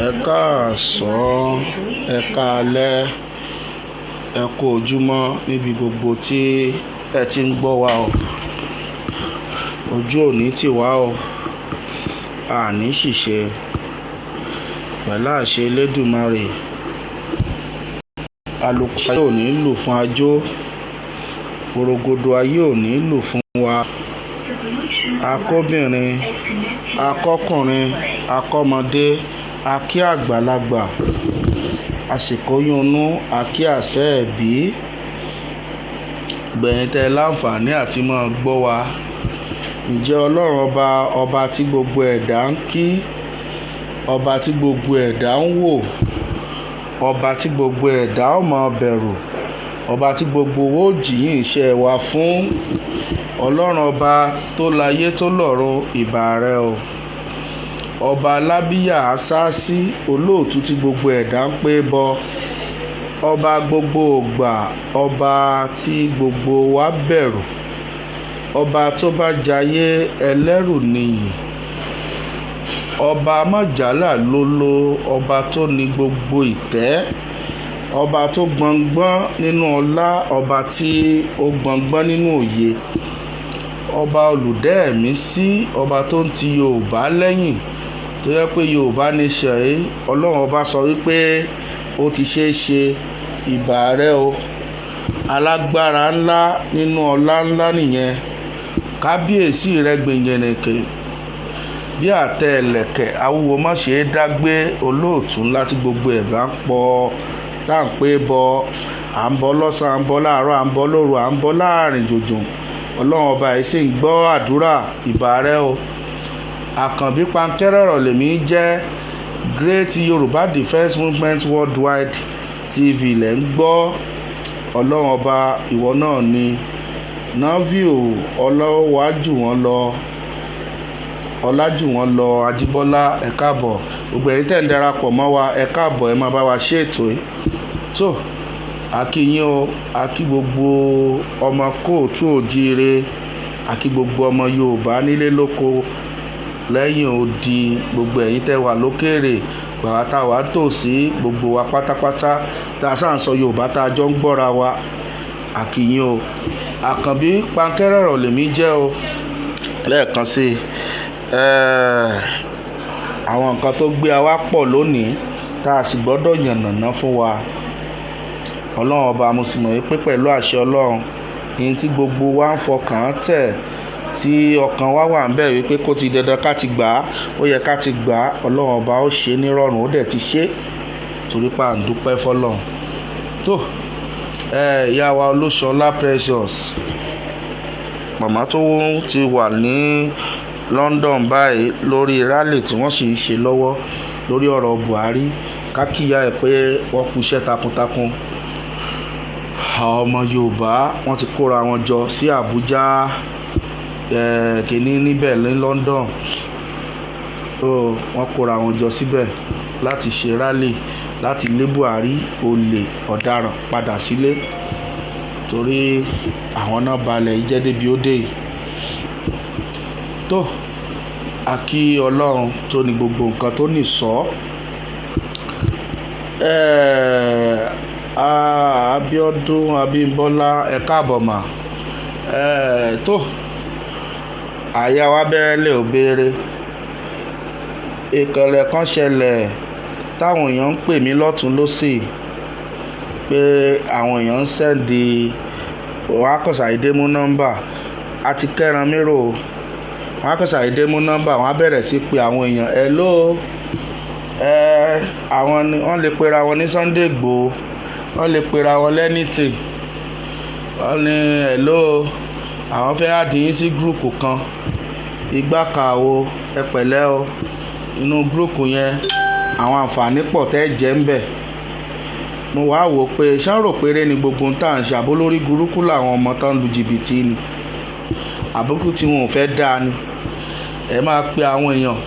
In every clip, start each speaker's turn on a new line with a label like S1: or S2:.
S1: Ẹ káàsán, ẹ káalẹ́, ẹ kú ojúmọ́ níbi gbogbo tí ẹ ti ń gbọ́ wa o. Ojú òní tì wá o, àní ṣìṣe pẹ̀lú àṣẹ Elédùmarè. Àlùkò ayé ò ní lù fún ajó, porogodo ayé ò ní lù fún wa. Akóbìnrin, akọ́kùnrin, akọ́mọdé, akí àgbàlagbà, àsìkò yúnú, akí àṣẹ ẹ̀bí. Gbẹ̀yìn tẹ́ láǹfààní àti máa gbọ́ wa. Ǹjẹ́ Ọlọ́run ọba tí gbogbo ẹ̀dá ń kí, ọba tí gbogbo ẹ̀dá ń wò, ọba tí gbogbo ẹ̀dá ó máa bẹ̀rù, ọba tí gbogbo owó jìyìn iṣẹ́ wa fún, Ọlọ́run ọba tó láyé tó lọ́run, ìbà rẹ o. Ọba alábíyà àṣáṣí, olóòtú tí gbogbo ẹ̀dá ń pé bọ, ọba gbogbo ògbà, ọba tí gbogbo wa bẹ̀rù, ọba tó bá jayé ẹlẹ́rù nìyí, ọba májàlá lóló, ọba tó ní gbogbo ìtẹ́, ọba tó gbọngbọ́n nínú ọlá, ọba tí ó gbọngbọ́n nínú òye, ọba olùdẹ́ ẹ̀mí sí, ọba tó ń ti Yorùbá lẹ́yìn, tó yẹ pé Yorùbá nation yìí Ọlọ́run ọba sọ wípé ó ti ṣeé ṣe. Ìbà rẹ o, alágbára ńlá nínú ọlá ńlá nìyẹn. Kábíyèsí rẹ gbìyànjẹ̀nẹ̀kẹ̀ bí àtẹ ẹlẹ́kẹ̀, awúwo má ṣe é dágbé, olóòtú ńlá tí gbogbo ẹ̀ bá ń pọ̀ tá à ń pé bọ. À ń bọ lọ́sàn, à ń bọ láàárọ̀, à ń bọ lóru, à ń bọ láàrin jòjò. Ọlọ́run ọba yìí sì ń gbọ́ àdúrà. Ìbà rẹ o. Àkànbí pankẹ́rọ̀rọ̀ lèmi jẹ́. Great Yorùbá Defence Movement Worldwide TV lẹ̀ ń gbọ́. Ọlọ́run ọba ìwọ náà ni. Navio ọlọ́wájú wọn lọ, ọlájú wọn lọ, Ajíbọ́lá ẹ káàbọ̀. Gbogbo ẹ̀yin tẹ́ ń darapọ̀ mọ́ wa ẹ káàbọ̀, ẹ máa bá wa ṣe ètò yìí. tó àkí yín o, àkí gbogbo ọmọ kóòtù òjíire, àkí gbogbo ọmọ Yorùbá nílé lóko lẹ́yìn odi, gbogbo ẹ̀yin tẹ́ wà lókèèrè, gbàgbà tá a wà tòsí, gbogbo wa pátápátá tá a sáà ń sọ Yorùbá tá a jọ ń gbọ́ra wa. Àkí yín o. Àkànbí pankẹ́rọ̀rọ̀ lèmi jẹ́ o. Lẹ́ẹ̀kan sí àwọn nǹkan tó gbé wa pọ̀ lónìí tá a sì gbọ́dọ̀ yànnàná fún wa. Ọlọ́run ọba mo sì mọ̀ pé pẹ̀lú àṣẹ Ọlọ́run ní tí gbogbo wa ń fọkàn tẹ̀, tí ọkàn wa wà ń bẹ̀ wípé kó ti dandan ká ti gbà á, ó yẹ ká ti gbà á, Ọlọ́run ọba ó ṣe nírọ̀rùn, ó dẹ̀ ti ṣe, torí pa à ń dúpẹ́ fọlọ́run. tó ìyá wa Olúṣọlá Precious, màmá tó ti wà ní London báyìí lórí rally tí wọ́n sì ń ṣe lọ́wọ́ lórí ọ̀rọ̀ Buhari, kákìyà ẹ̀ pé wọ́n kú iṣẹ́ takuntakun. Àwọn ọmọ Yorùbá wọ́n ti kóra wọn jọ sí Àbújá kìíní níbẹ̀ ní London. Wọ́n kóra wọn jọ síbẹ̀ láti ṣe rally láti lé Buhari olè ọ̀daràn padà sílé, torí àwọn náà balẹ̀ ìjẹ́ débi ó dé yìí. tó àkí Ọlọ́run tó ní gbogbo nǹkan tó ní sọ. Abíọ́dún Abímbọ́lá ẹ káàbọ̀ mà. tó àyà wa bẹ̀rẹ̀ lè ò béèrè. Ìkànnì kan ṣẹlẹ̀ táwọn èèyàn ń pè mí lọ́tún lọ́sì pé àwọn èèyàn ń sẹ́ndì, wọ́n á kọ̀sà ìdé mú nọ́mbà àti kẹ́ran mérò, wọ́n á kọ̀sà ìdé mú nọ́mbà, wọ́n á bẹ̀rẹ̀ sí pé àwọn èèyàn hello, àwọn ni wọ́n lè pera wọn ní Sunday Igboho, wọ́n lè pera wọn lẹ́nìtì, wọ́n ní hello, àwọn fẹ́ àdìyín sí gúrùpù kan, igbá kàwó ẹ pẹ̀lẹ́ o, inú gúrùpù yẹn àwọn àǹfààní pọ̀ tẹ́ jẹ́ ń bẹ̀. Mo wá wò pé ṣáró péré ni gbogbo ń tà ń ṣàbó lórí burúkú làwọn ọmọ tán lu jìbìtì ni, àbúkù tí wọn ò fẹ́ dáa ni. Ẹ máa pe àwọn èèyàn,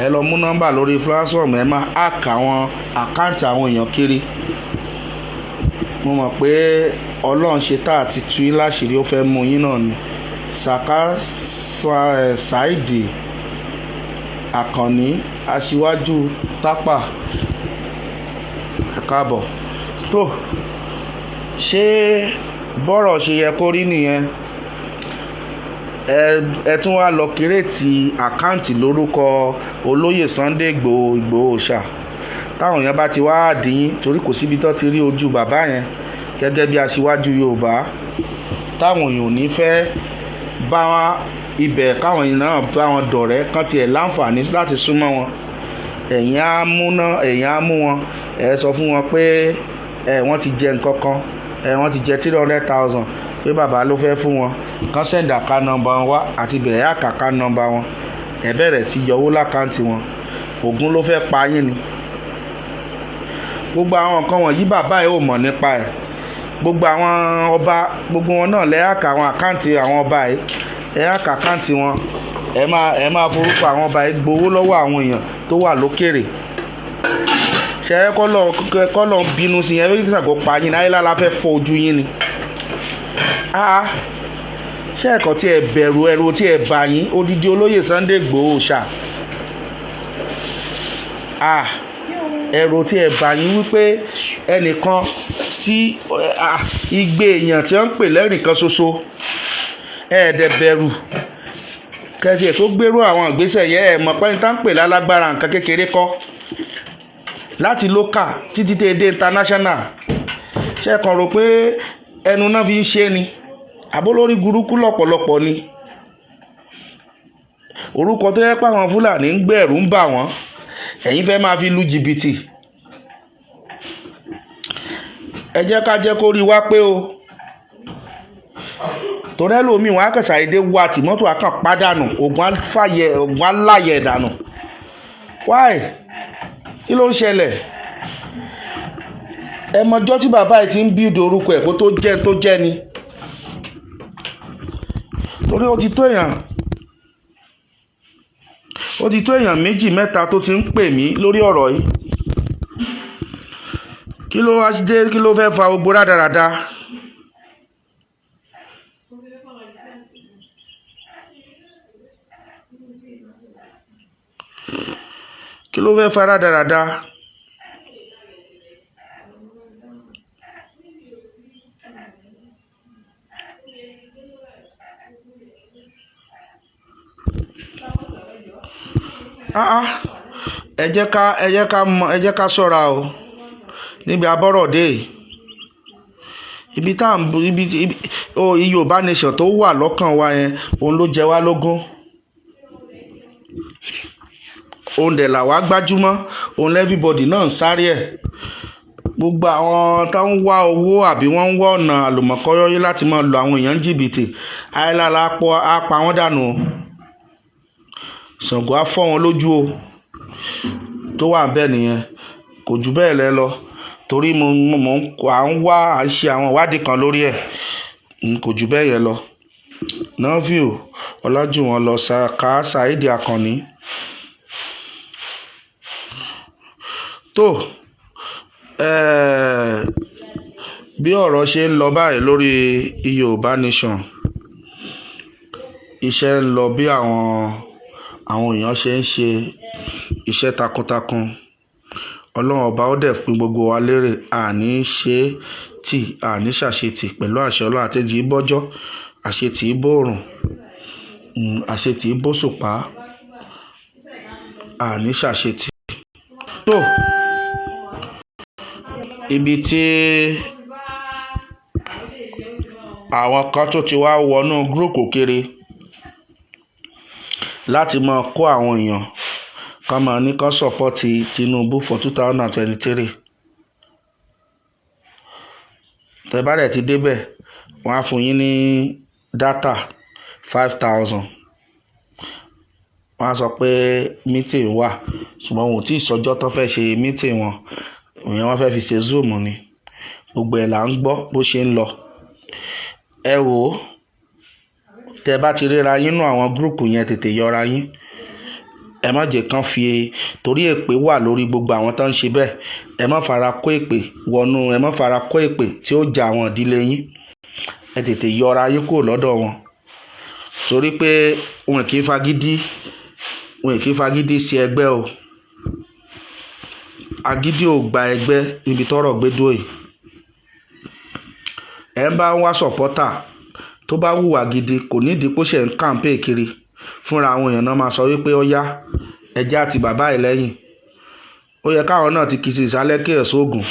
S1: ẹ lọ mú nọ́mbà lórí platform, ẹ máa hack àwọn àkáǹtì àwọn èèyàn kiri. Mo mọ̀ pé Ọlọ́run ṣe tá àti tú yín láṣìírí, ó fẹ́ mú yín náà ni. Saka Saidi Àkànní aṣíwájú tápà, ẹ káàbọ̀. Tó, ṣé bọ́rọ̀ ṣe yẹ kó rí nìyẹn? Ẹ tún wá lọ kírètì àkáǹtì lórúkọ olóyè Sunday Ìgbòho ṣá. Táwọn èèyàn bá ti wá àdín torí kò síbi tó ti rí ojú bàbá yẹn gẹ́gẹ́ bí aṣíwájú Yorùbá, táwọn èèyàn ò ní fẹ́ bá ibẹ̀ káwọn èèyàn náà bá wọn dọ̀rẹ́ kán tiẹ̀ láǹfààní láti súnmọ́ wọn. Ẹ̀yin á mú wọn, ẹ sọ fún wọn pé wọ́n ti jẹ nǹkan kan, wọ́n ti jẹ 300,000 pé bàbá ló fẹ́ fún wọn, kán send account number wọn wá àti bẹ̀rẹ̀ account number wọn, ẹ bẹ̀rẹ̀ sí yọwó lákáǹtì wọn. Ògún ló fẹ́ pa yín ni. Gbogbo àwọn nǹkan wọ̀nyí bàbá yìí ò mọ̀ nípa ẹ̀. Gbogbo àwọn ọba, gbogbo wọn náà lẹ́yàkà àwọn àkáǹtì àwọn ọba yìí, ẹ̀yàkà àkáǹtì wọn, ẹ máa forúkọ àwọn ọba yìí gbowó lọ́wọ́ àwọn èèyàn tó wà lókèrè. Ṣé kọ́ lọ bínú sí yẹn, kí sàkó pa yín láyé lára fẹ́ fọ́ ojú yín ni. Ṣé ẹ̀kọ́ tí ẹ bẹ̀rù ẹrù tí ẹ bà yín odidi olóyè Sunday Ìgbòho ṣá. Ẹrù tí ẹ bà yín wípé ẹnìkan tí igbe èèyàn tí wọ́n ń pè lẹ́rìnkan ṣoṣo, ẹ̀ẹ́dẹ̀ bẹ̀rù kẹsì ẹ̀ tó gbérú àwọn ìgbésẹ̀ yẹn, ẹ̀ mọ̀ pé ní tá ń pè lálágbára nǹkan kékeré kọ́, láti local títí dé international. Ṣé ẹ kàn rò pé ẹnu náà fi ń ṣe ni? Àbólórí burúkú lọ́pọ̀lọpọ̀ ni. Orúkọ tó yẹ pé àwọn Fúlàní ń gbẹ̀rù ń bà wọ́n, ẹ̀yin fẹ́ máa fi lu jìbìtì. Ẹ jẹ́ ká jẹ́ kó rí wá pé o. Torí ẹlòmíì wọn á kàn ṣàdédé wa tìmọ́tò akàn pàdánù, ògùn aláyẹ̀ dànù. Why? Kí ló ń ṣẹlẹ̀? Ẹ mọjọ́ tí bàbá yìí ti ń build orúkọ ẹ̀ kó tó jẹ́ ni. Torí ó ti tó èèyàn méjì mẹ́ta tó ti ń pè mí lórí ọ̀rọ̀ yìí. Kí ló wá dé, kí ló fẹ́ fa gbogbo rádaràda? Kí ló fẹ́ fa rádaràda? Ẹ jẹ́ ká ṣọ́ra o níbi abọ́rọ̀dé. Ibi Yorùbá nation tó wà lọ́kàn wa yẹn, òun ló jẹ wá lógún. Òun dẹ̀ là wá gbájúmọ́, òun everybody náà ń sáré ẹ̀. Gbogbo àwọn tó ń wá owó àbí wọ́n ń wá ọ̀nà àlùmọ̀kọ́rọ́yé láti máa lo àwọn èèyàn jìbìtì, ayélujára á pa wọ́n dànù o. Ṣàngó á fọ́ wọn lójú o. Tó wà bẹ́ẹ̀ nìyẹn, kò jù bẹ́ẹ̀ lẹ lọ. Torí à ń ṣe àwọn ìwádìí kan lórí ẹ̀, kò jù bẹ́ẹ̀ yẹn lọ. Nọ́fíù Ọlájúwọ̀n lọ ká Saheed Àkànní. Tó, bí ọ̀rọ̀ ṣe ń lọ báyìí lórí Yorùbá nation, iṣẹ́ ń lọ bí àwọn èèyàn ṣe ń ṣe iṣẹ́ takuntakun. Ọlọ́run ọba ó dẹ̀ pín gbogbo wa lérè, àní ṣàṣetì pẹ̀lú àṣẹ Ọlọ́run. Àtẹ̀jì bọ́jọ́, àṣetì bòrùn, àṣetì bòṣùpá, àní ṣàṣetì. Tó, ibi tí àwọn kan tó ti wá wọnú gúrùpù kiri láti máa kó àwọn èèyàn kan máa ní kán sọ́pọ́tì Tinubu for 2023. Tẹ́ bá dẹ̀ ti débẹ̀, wọ́n á fún yín ní dátà 5,000. Wọ́n á sọ pé meeting wà, ṣùgbọ́n wọn ò tí ì sọjọ́ tó fẹ́ ṣe meeting wọn. Ìyẹn wọ́n fẹ́ fi ṣe Zoom ni. Gbogbo ẹ̀ là ń gbọ́ bó ṣe ń lọ. Ẹ wò ó, tẹ́ bá ti ríra yín nínú àwọn gúrùpù yẹn, tètè yọra yín. Ẹ má jẹ́ kán fi torí èpè wà lórí gbogbo àwọn tó ń ṣe bẹ́ẹ̀. Ẹ má fara kó èpè tí ó ja àwọn ìdílé yín. Ẹ tètè yọra yín kúrò lọ́dọ̀ wọn. Torí pé wọn kì í fagídí wọn kì í fagídí sí ẹgbẹ́ o, agídí ò gba ẹgbẹ́ níbi tọ́rọ̀ gbé dúró yìí. ẹ ń bá wá sọ̀pọ́tà tó bá hùwà gidi kò nídìí pé ó ṣe ń kàǹpé kiri, fúnra àwọn èèyàn náà máa sọ wípé ó yá ẹjẹ́ àti bàbá ẹ̀ lẹ́yìn. ó yẹ káwọn náà ti kì í sí ìsálẹ́ kí ẹ̀sùn oògùn,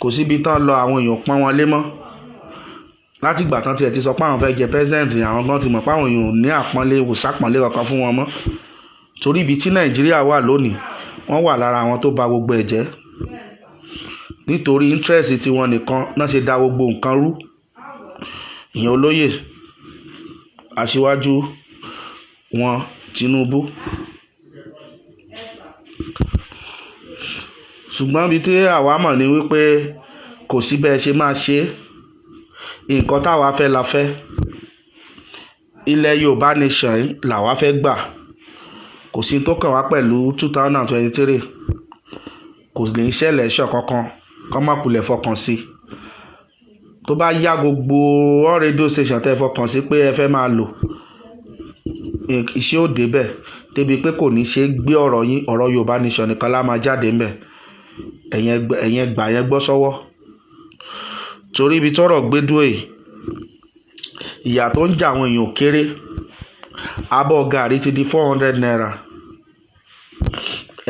S1: kò síbi tán lọ àwọn èèyàn pọ́n wọn lé mọ́. láti ìgbà tán tiẹ̀ ti sọ pé àwọn fẹ́ jẹ pẹ́sidẹ̀ntì, àwọn gan ti mọ̀ pé àwọn èèyàn ò ní àpọ́nlé kò sápọ́nlé kankan fún wọn mọ́. torí ibi tí Nàìjíríà wà lónìí wọ́n wà lára àwọn tó ba gbogbo ẹ̀ jẹ́. nítorí interest tiwọn nìkan náà ṣe da gbogbo nǹkan rú. ìyẹn olóyè aṣíwájú wọn Tinubu. ṣùgbọ́n ibi tí àwa mọ̀ ni wípé kò sí bẹ́ẹ̀ ṣe máa ṣe nǹkan táwa fẹ́ la fẹ́. ilẹ̀ Yorùbá nation yìí làwa fẹ́ gbà, kò sí tó kàn wá pẹ̀lú 2023. kò ní ṣẹlẹ̀ ṣọ̀ kankan kán má kulẹ̀ fọkàn sí. tó bá yá gbogbo all radio station tẹ́ fọkàn sí pé ẹ fẹ́ máa lò, iṣẹ́ ò débẹ̀ débi pé kò ní ṣe gbé ọ̀rọ̀ yín, ọ̀rọ̀ Yorùbá nation nìkan lá máa jáde ńbẹ̀. ẹ̀yẹn gbà yẹn gbọ́ sọ́wọ́. torí ibi tọ́rọ̀ gbé dúró yìí, ìyà tó ń jà àwọn èèyàn kéré. abọ́ gàrí ti di 400 naira.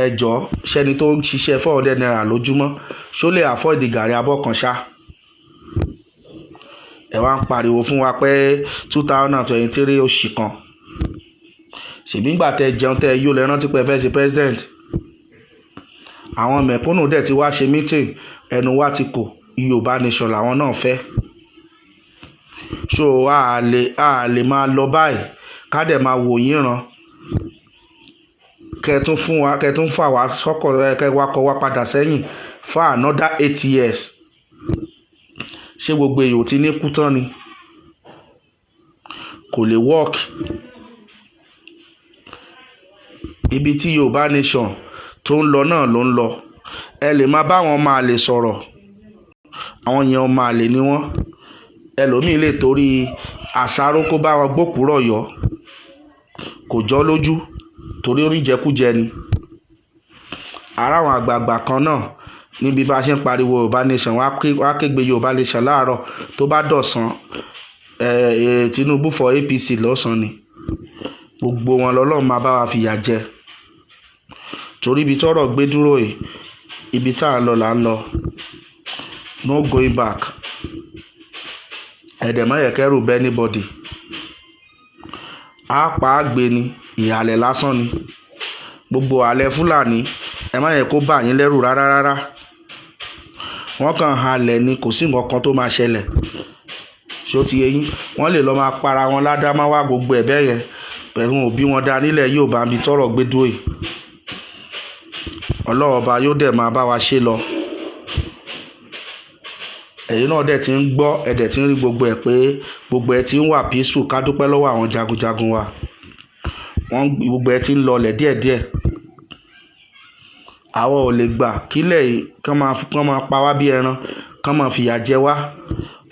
S1: ẹjọ́ ṣẹ́ni tó ń ṣiṣẹ́ 400 naira lójúmọ́ ṣó lè afford gàrí abọ́ kan ṣá? ẹ wá ń pariwo fún wa pé 2023 oṣù kan. ṣèbí ńgbà tẹ jẹun tẹ yóò lẹ rántí pé ẹ fẹ́ ṣe president. àwọn mẹ̀kúnnù dẹ̀ ti wá ṣe meeting, ẹnu wa ti kò, Yorùbá nation làwọn náà fẹ́. so a lè máa lọ báyìí ká dẹ̀ máa wò yín ràn. kẹtún fà wá sọ́kọ̀ kẹwàkọ̀ wá padà sẹ́yìn for another 8 years. ṣé gbogbo èèyàn ti ní kú tán ni? kò lè work. ibi tí Yorùbá nation tó ń lọ náà ló ń lọ. ẹ lè máa bá wọn máa lè sọ̀rọ̀, àwọn yẹn máa lè ní wọ́n. ẹlòmíì lè torí àṣàrò kó bá wọn gbókùúrọ̀ yọ, kò jọ lójú torí oríjẹkújẹ ni. ara àwọn àgbààgbà kan náà níbi bá a ṣe ń pariwo Yorùbá nation wá kégbe Yorùbá nation láàárọ̀, tó bá dọ̀sán Tinubu for APC lọ́sàn-án ni. gbogbo wọn lọ́lọ́run máa bá wa fìyà jẹ. torí ibi tọ́rọ̀ gbé dúró yìí, ibi tá à ń lọ là ń lọ, no going back. ẹ̀dẹ̀mọ́yẹ̀kẹ́rù bẹ́ anybody. á pa á gbé ni, ìhàlẹ̀ lásán ni. gbogbo àlẹ́ Fúlàní ẹ má yẹ kó bà yín lẹ́rù rárá rárá. wọ́n kàn halẹ̀ ni, kò sí nǹkan kan tó máa ṣẹlẹ̀. ṣó ti yé yín? wọ́n lè lọ máa para wọn ládámáwá gbogbo ẹ̀ bẹ́ẹ̀ yẹn pẹ̀lú òbí wọn dá nílẹ̀ Yorùbá bí tọ́rọ̀ gbé dúró yìí. Ọlọ́run ọba yóò dẹ̀ máa bá wa ṣe lọ. ẹ̀yin náà dẹ̀ ti ń gbọ́, ẹ̀dẹ̀ ti ń rí gbogbo ẹ̀ pé gbogbo ẹ̀ ti ń wà peaceful. ká dúpẹ́ lọ́wọ́ àwọn jagunjagun wa. gbogbo ẹ̀ ti ń lọlẹ̀ díẹ̀díẹ̀. àwọn ò lè gbà kílẹ̀ kán máa pa wá bí ẹran, kán máa fìyà jẹ wá.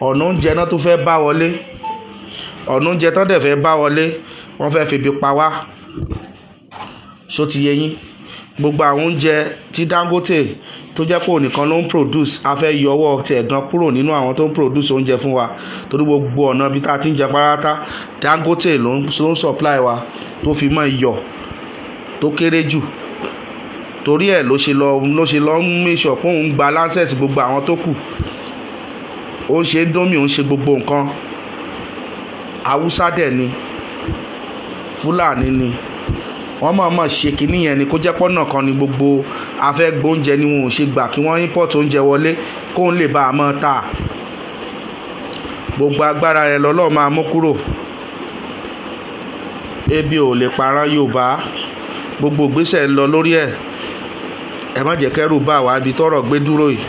S1: ọ̀nà oúnjẹ náà tó fẹ́ bá wọlé, ọ̀nà oúnjẹ tó dẹ̀ fẹ́ bá wọlé, wọ́n fẹ́ febi pa wá. ṣó ti yé yín? gbogbo àwọn oúnjẹ tí Dangote tó jẹ́ pé ònìkan ló ń produce, a fẹ́ yọ ọwọ́ tiẹ̀ gan kúrò nínú àwọn tó ń produce oúnjẹ fún wa. torí gbogbo ọ̀nà bí tá a ti ń jẹ pátá Dangote ló ń supply wa, tó fi mọ́ iyọ̀ tó kéré jù. torí ẹ̀ ló ṣe lọ ń make sure pé òun gba lancet gbogbo àwọn tó kù. ó ń ṣe Indomie, ó ń ṣe gbogbo nǹkan. Haúsá dẹ̀ ni, Fúlàní ni, wọ́n máa ṣe kínní yẹn ni kó jẹ́ pọ́nà kan ni gbogbo afẹ́gbóúnjẹ ni wọn ò ṣe gbà kí wọ́n import oúnjẹ wọlé kóun lè bá a mọ́ ta. gbogbo agbára rẹ̀ lọ́lọ́run máa mú kúrò. ebi ò lè parán Yorùbá. gbogbo ìgbésẹ̀ lọ lórí ẹ̀. ẹ má jẹ́ kẹ́rù bá wa ibi tọ́rọ̀ gbé dúró yìí.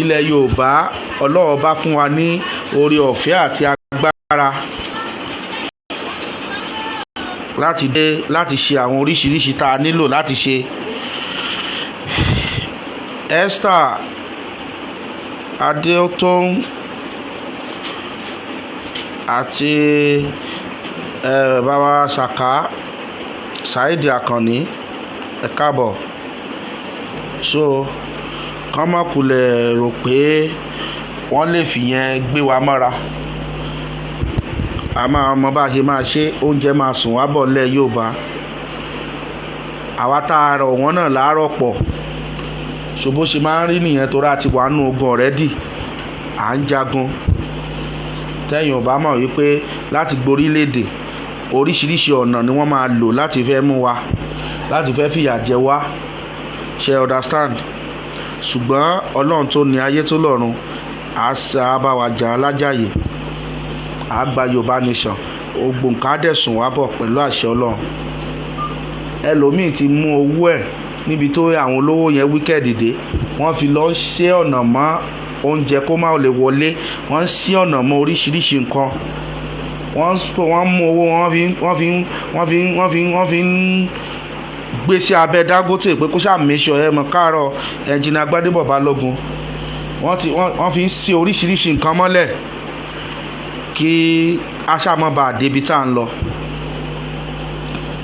S1: ilẹ̀ Yorùbá, Ọlọ́run bá fún wa ní oore ọ̀fẹ́ àti agbára láti ṣe àwọn oríṣiríṣi tá a nílò láti ṣe. Esther Adéọ̀tún àti bàbá Sàká Saheed Àkànní ẹ káàbọ̀. So kán má kulẹ̀ rò pé wọ́n lè fìyẹn gbé wa mọ́ra. A máa mọ bá a ṣe máa ṣe, oúnjẹ máa sùn wá bọ̀ lẹ́ Yorùbá. Àwa tá a rọ̀ wọ́n náà láàárọ̀ pọ̀. So bó ṣe máa ń rí nìyẹn torí a ti wà nínú ogun already. À ń jagun. Tẹ́yìn ò bá mọ̀ wípé láti gborílẹ̀-èdè oríṣiríṣi ọ̀nà ni wọ́n máa lò láti fẹ́ mú wa, láti fẹ́ fìyà jẹ wá. Ṣé understand? Ṣùgbọ́n Ọlọ́run tó ní ayé tó lọ́run á bá wa jà lájàyè. Á gba Yorùbá nation. Gbogbo nǹkan á dẹ̀ sùn wá bọ̀ pẹ̀lú àṣẹ Ọlọ́run. Ẹlòmíì ti mú owó ẹ̀ níbi tó àwọn olówó yẹn wicked dé. Wọ́n fi lọ ṣe ọ̀nà mọ́ oúnjẹ kó má lè wọlé. Wọ́n ṣí ọ̀nà mọ́ oríṣiríṣi nǹkan. Wọ́n mú owó wọ́n fi ń gbé sí abẹ́ Dangote pé kó ṣàmìṣọ mọ̀ káàárọ̀ Engineer Gbádébọ̀ Balógun. Wọ́n fi ń ṣí oríṣiríṣi nǹkan mọ́lẹ̀ kí aṣàmọ́ba débi tá à ń lọ.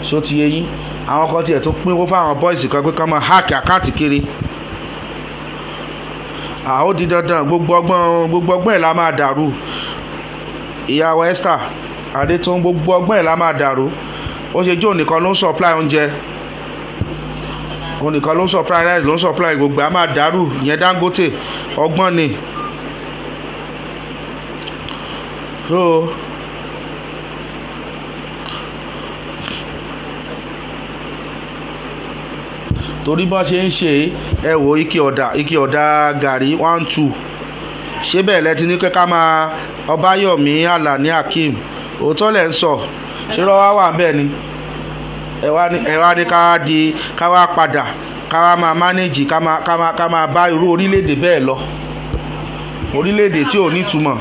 S1: So ti yé yín, àwọn kan tiẹ̀ tó pínwó fáwọn boys kan pé kán máa hack àkáǹtì kiri. Ó di dandan gbogbo ọgbọ́n ẹ̀ la máa dàrú. Ìyàwó Esther Adétún gbogbo ọgbọ́n ẹ̀ la máa dàrú. Ó ṣe jó nìkan ló ń supply oúnjẹ, òun nìkan ló ń supply rice, ló ń supply gbogbo a máa dàrú. Ìyẹn Dangote ọgbọ́n ni. So torí bọ́n ṣe ń ṣe ẹ wò ike ọ̀dà gàrí 1-2 ṣé bẹ́ẹ̀ lẹ́tí ní pé ká máa Ọbáyọ̀mí Àlàní Akeem òótọ́ lẹ̀ ń sọ ṣé rọ́wá wà bẹ́ẹ̀ ni ẹ wá ní ká wá padà ká wá máa manage ká máa bá irú orílẹ̀-èdè bẹ́ẹ̀ lọ. Orílẹ̀-èdè tí ò nítumọ̀,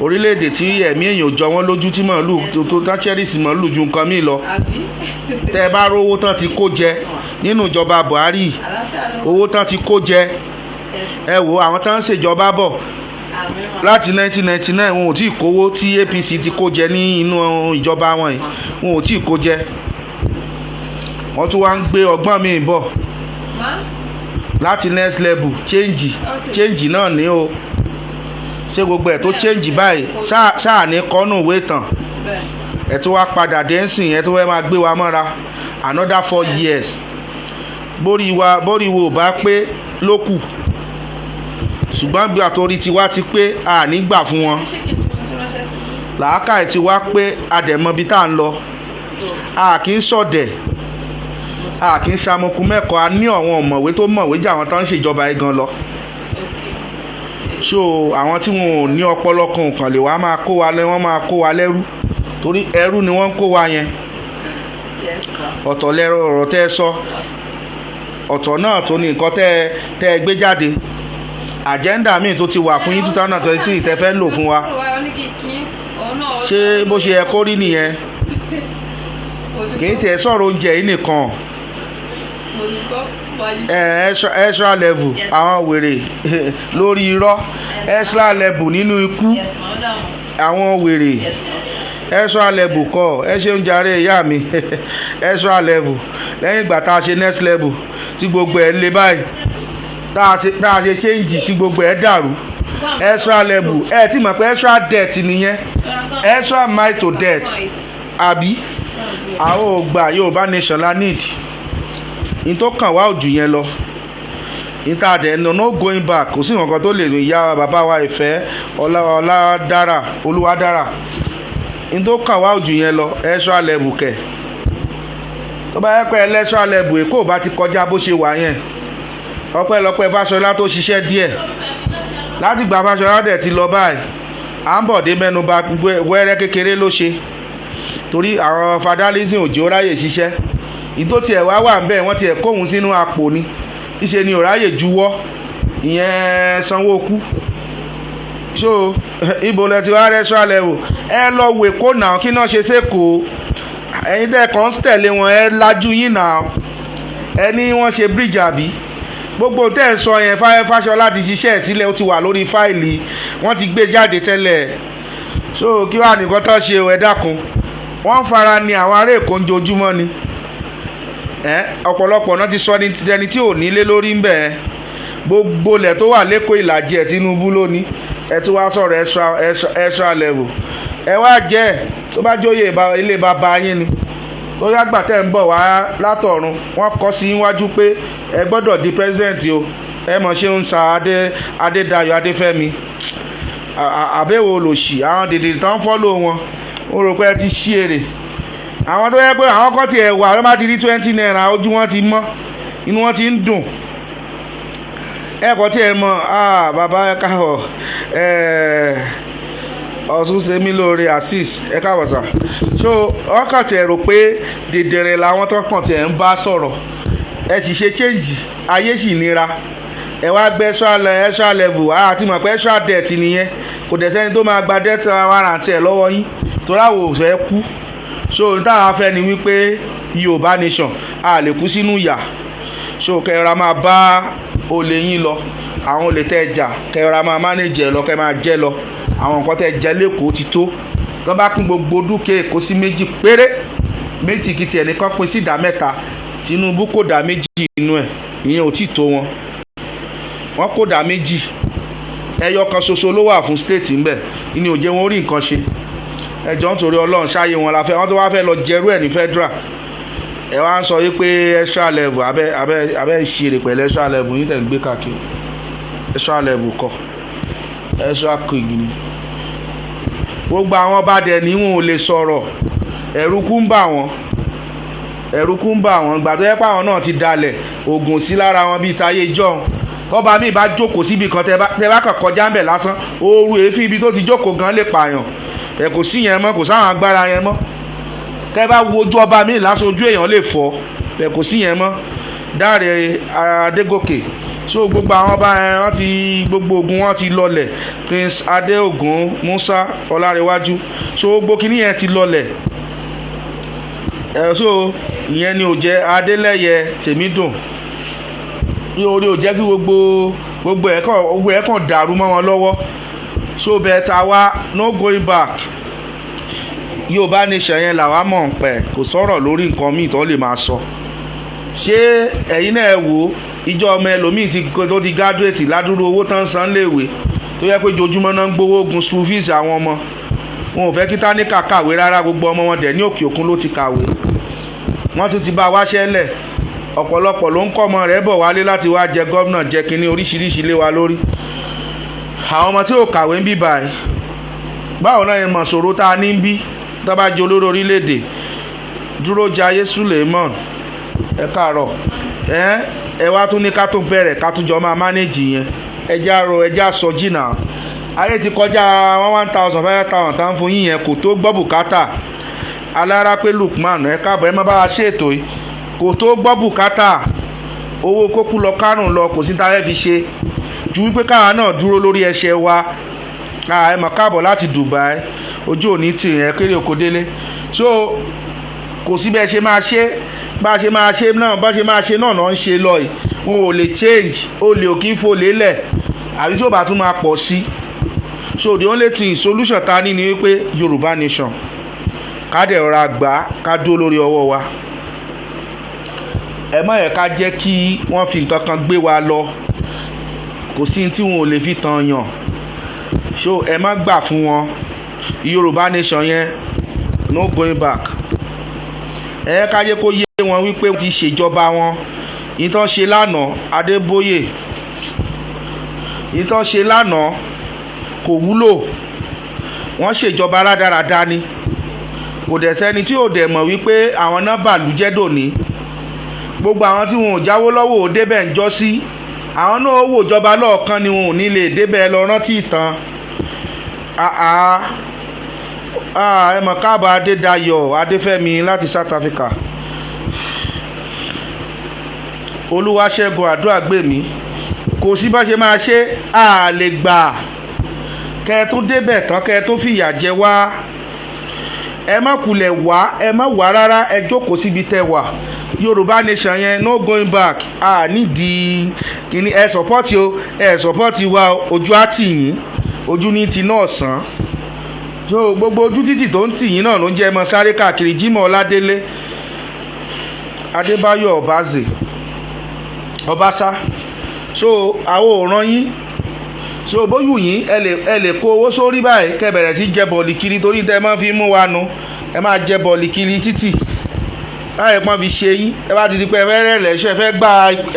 S1: orílẹ̀-èdè tí ẹ̀mí èèyàn jọ wọ́n lójú tí màálù tó tán chẹ́rìsì màálù ju nǹkan míì lọ. Tẹ́ ẹ bá rówó tán ti kó jẹ nínú ìjọba Buhari, owó tán ti kó jẹ, ẹ wò àwọn tán ń ṣèjọba bọ̀ láti 1999 wọn ò tí ì kówó tí APC ti kó jẹ ní inú ìjọba wọn yìí, wọn ò tí ì kó jẹ. Wọ́n tún wá ń gbé ọgbọ́n míì bọ̀ láti next level change náà ní o. Ṣé gbogbo ẹ̀ tó change báyìí ṣáà ní kọ́nù ìwé tán ẹ̀ tó wá padà dé ń sìn ẹ̀ tó fẹ́ máa gbé wa mọ́ra another 4 years. Bórí wo bá pé ló kù, ṣùgbọ́n bí àtòrí tiwa ti pé a ní gbà fún wọn. Làákàyè ti wá pé adẹ̀mọ́bi tá à ń lọ. A kì í ṣọ̀dẹ̀, a kì í ṣamọkú mẹ́kọ̀ọ́. A ní àwọn ọ̀mọ̀wé tó mọ̀wé jà àwọn tó ń ṣèjọba yìí gan lọ. So àwọn tí wọn ò ní ọpọlọ kan kàn lè wá máa kó wa wọ́n máa kó wa lẹ́rú torí ẹrú ni wọ́n ń kó wa yẹn. Ọ̀tọ̀ lẹ́rọ ọ̀rọ̀ tẹ́ ẹ sọ, ọ̀tọ̀ náà tó ní nǹkan tẹ́ ẹ gbé jáde. Àjẹ́ndà míì tó ti wà fún yín 2023 tẹ́ fẹ́ lò fún wa. Ṣé bó ṣe yẹ kó rí nìyẹn? Kì í tiẹ̀ sọ̀rọ̀ oúnjẹ yìí nìkan. Extra level àwọn wèrè lórí irọ́, extra level nínú ikú àwọn wèrè, extra level kọ́ ẹ ṣe ń jàre ìyá mi. Extra level lẹ́yìn ìgbà tá a ṣe next level tí gbogbo ẹ̀ lé báyìí, tá a ṣe change tí gbogbo ẹ̀ dàrú. Extra level ẹ ti mọ̀ pé extra debt nìyẹn, extra mile to debt àbí. Àwọn ò gbà Yorùbá nation la need. In tó kàn wá ojú yẹn lọ, ìta dẹ̀ no going back. Kò sí nǹkan tó lè ya bàbá wa Ìfẹ́ Olúwadára. In tó kàn wá ojú yẹn lọ extra level kẹ̀. Tó bá yẹ pé extra level Èkó bá ti kọjá bó ṣe wà yẹn, ọpẹ́lọpẹ́ Fáṣọlá tó ṣiṣẹ́ díẹ̀. Láti gba Fáṣọlá dẹ̀ ti lọ báyìí, Àǹbọ̀dé mẹ́nuba wẹ́rẹ́ kékeré ló ṣe torí àwọn fadalism òjò ráyè ṣiṣẹ́. Ìtò tiẹ̀ wà ń bẹ́ẹ̀ wọ́n tiẹ̀ kóhun sínú àpò ni, ìṣe ni òráyè juwọ́ ìyẹn Sanwó-Olú. So ibo lẹ ti wá extra level? Ẹ lọ wo Èkó náà kí náà ṣe sékòó. Ẹ̀yin tẹ́ kàn ń tẹ̀lé wọn ẹ lajú yín náà. Ẹ ní wọ́n ṣe bridge àbí? Gbogbo tẹ́ ẹ sọ yẹn Fáṣọlá ti ṣiṣẹ́ ẹ̀ sílẹ̀, ó ti wà lórí fáìlì, wọ́n ti gbé jáde tẹ́lẹ̀. so kí wàá nìkan tó ṣe ẹ dákun wọ́n fara ní àwọn ará Èkó ń jojúmọ́ ni ọ̀pọ̀lọpọ̀ náà ti sọ ní ẹni tí ò nílé lórí ń bẹ̀ gbogbo ilẹ̀ tó wà lẹ́kọ̀ọ́ ìlàjì ẹ̀ Tinubu lónìí ẹ tún wá sọ̀rọ̀ extra level ẹ wá jẹ́ tó bá jóyè ilé bàbá yín ni tó yàgbà tẹ̀ ń bọ̀ wá látọ̀run wọ́n kọ́ sí iwájú pé ẹ gbọ́dọ̀ di president o ẹ mọ̀ ṣe ń sa Adédayọ̀ Adéfẹ́mi àbẹ̀wò olòṣì àwọn dèdè tán fọ́lò wọn ó rò pé ẹ ti ṣí èrè àwọn tó yẹ pé àwọn kan ti ẹ̀wà wọ́n bá ti rí 20 naira ojú wọn ti mọ́ inú wọn ti ń dùn ẹ̀kọ́ tí ẹ mọ̀ bàbá ẹ káwọ̀ Ọ̀ṣun ṣemí lóore Azeez ẹ káwọ̀ sà so ọkàn tí ẹ rò pé dèdèrè làwọn tó kàn tí ẹ ń bá sọ̀rọ̀ ẹ ti ṣe change ayé sì nira ẹ wá gbé extra level àti mọ̀ pé extra debt nìyẹn kò dẹ̀ sẹ́ni tó máa gba debt warrant ẹ̀ lọ́wọ́ yín torí àwọn òṣèré kú so n táwọn afẹ́ ni wípé Yorùbá nation a lè kú sínú ìyà so kẹrọra máa bá olè yín lọ àwọn olè tẹ́ jà kẹrọra máa manage ẹ lọ kẹ máa jẹ lọ àwọn nǹkan tẹ́ jẹ lẹ́kọ̀ọ́ ti tó tó bá pín gbogbo dúkìá Èkó sí méjì péré méjì kìtì ẹnìkan pín sí ìdá mẹ́ta Tinubu kò dá méjì inú ẹ̀ ìyẹn ò tí tó wọ́n kò dá méjì ẹyọ kan ṣoṣo ló wà fún state ńbẹ ìní ò jẹ́ wọn rí nǹkan ṣe ẹjọ́ nítorí Ọlọ́run ṣáyé wọn la fẹ́ wọ́n tó wá fẹ́ lọ jẹrú ẹ̀ ní federal ẹ wá ń sọ yí pé extra level abẹ́ ìṣirè pẹ̀lú extra level yín tẹ̀ ń gbé káàkiri extra level kọ extra king ni gbogbo àwọn bá dẹ̀ ní wọn ò lè sọ̀rọ̀ ẹ̀rù kú ń bà wọ́n gbà tó yẹ pé àwọn náà ti dalẹ̀ oògùn sí lára wọn bíi táyé jọ́un tọ́ba mi bá jókòó síbi kan tẹ bá kàn kọjá ń bẹ̀ lásán ooru èéfín ibi tó ti jókòó gan lè pààyàn ẹ kò sí yẹn mọ́ kò sáwọn agbára yẹn mọ́ tẹ bá wo ojú ọba mi lásán ojú èèyàn lè fọ́ ẹ kò sí yẹn mọ́ Dáre Adégòkè so gbogbo àwọn ọba yẹn wọ́n ti gbogbo ogun wọn ti lọlẹ̀ Prince Adéògùn Musa Ọlárẹ̀wájú so gbogbo kìíní yẹn ti lọlẹ̀ so ìyẹn ni ò jẹ́ Adélẹ́yẹ Tèmídùn orí ò jẹ́ kí gbogbo ẹ̀ kàn dàrú mọ́ wọn lọ́wọ́ so bẹ́ẹ̀ta wá no going back Yorùbá nation yẹn làwa mọ̀ ń pẹ́ kò sọ̀rọ̀ lórí nǹkan míì tó lè máa sọ ṣé ẹ̀yin náà wò ìjọ ọmọ ẹlòmíì tó ti graduate ládùúrú owó tán san léèwé tó yẹ pé jojúmọ́ náà ń gbowó ogun school fees àwọn ọmọ wọn ò fẹ́ kí táníkà kàwé rárá gbogbo ọmọ wọn dẹ̀ ní òkè òkun ló ti kàwé wọ́n tún ti bá wáṣẹ́ lẹ̀ ọ̀pọ̀lọpọ̀ ló ń kọ́ ọmọ rẹ̀ bọ̀ wálé láti wá jẹ gómìnà jẹ kínní oríṣiríṣi lé wa lórí àwọn ọmọ tí ò kàwé ń bí báyìí báwo náà yẹn mọ̀ sọ̀rọ̀ tá a ní ń bí tó bá jẹ olórí orílẹ̀-èdè Dúrójayé Suleiman ẹ káàárọ̀ ẹ wá tún ní ká tó bẹ̀rẹ̀ ká tún jọ máa mánéjì yẹn ẹjá sọ jìnnà ayé ti kọjá 1,000 5,000 tá ń fún yín yẹn kò tó gbọ́ bùkátà alára pé Lukman ẹ káàbọ̀ ẹ má bá wa ṣètò yìí kò tó gbọ́ bùkátà owó kókú lọ kárùn lọ kò sí tá a fẹ́ fi ṣe ju wípé káwa náà dúró lórí ẹsẹ̀ wa ẹ mọ̀ káàbọ̀ láti Dubai ojú òní tì yẹn kéré oko délé so kò sí bẹ́ẹ̀ ṣe máa ṣe bá ṣe máa ṣe náà náà ń ṣe lọ yìí wọn ò lè change ó lè òkè fò lélẹ̀ àbí tí ó bá tún máa pọ̀ sí so the only thing solution ta ní ni wípé Yorùbá nation ká dẹ̀ rọra gbà ká dúró lórí ọwọ́ wa ẹ má yẹ ká jẹ́ kí wọ́n fi nǹkan kan gbé wa lọ kò sí tí wọn ò lè fi tàn yàn so ẹ má gbà fún wọn Yorùbá nation yẹn no going back ẹ ká jẹ́ kó yé wọn wípé wọ́n ti ṣèjọba wọn ìtàn ṣe lánàá Adébóyè ìtàn ṣe lánàá kò wúlò wọ́n ṣèjọba rádaràda ni kò dẹ̀ sẹ́ni tí ò dẹ̀ mọ̀ wípé àwọn náà bàlújẹ́ dòní gbogbo àwọn tí wọn ò jáwó lọ́wọ́ ò débẹ̀ ń jọ́ sí àwọn náà wò jọba lọ́ọ̀kan ni wọn ò ní lè débẹ̀ lọ rántí ìtàn ẹ mọ̀ káàbọ̀ Adédayọ̀ Adéfẹ́mi láti South Africa Olúwaṣẹ́gun Àdúràgbèmí kò sí bá ṣe máa ṣe a lè gbà kẹ́ ẹ tún débẹ̀ tán kẹ́ ẹ tún fìyà jẹ wá ẹ má kulẹ̀ wá ẹ má wá rárá ẹ jókòó síbi tẹ́ wà Yorùbá nation yẹn no going back nídìí kíní ẹ support wa ojú àti yín ojú ní ti náà sàn so gbogbo ojú títì tó ń tì yín náà ló ń jẹ́ mọ́ sáré káàkiri. Jimoh Ọládélé Adébáyọ̀ Ọbaṣá so àwọn òòràn yín so bóyú yín ẹ lè kó owó sórí báyìí kẹ́ bẹ̀rẹ̀ sí jẹ bọ̀ọ̀lì kiri torí tẹ́ máa fi mú wa nu ẹ máa jẹ bọ̀ọ̀lì kiri títì báyìí pọ́n fi ṣe yín ẹ bá ti di pé ẹ fẹ́ rẹ̀ lẹ́sọ̀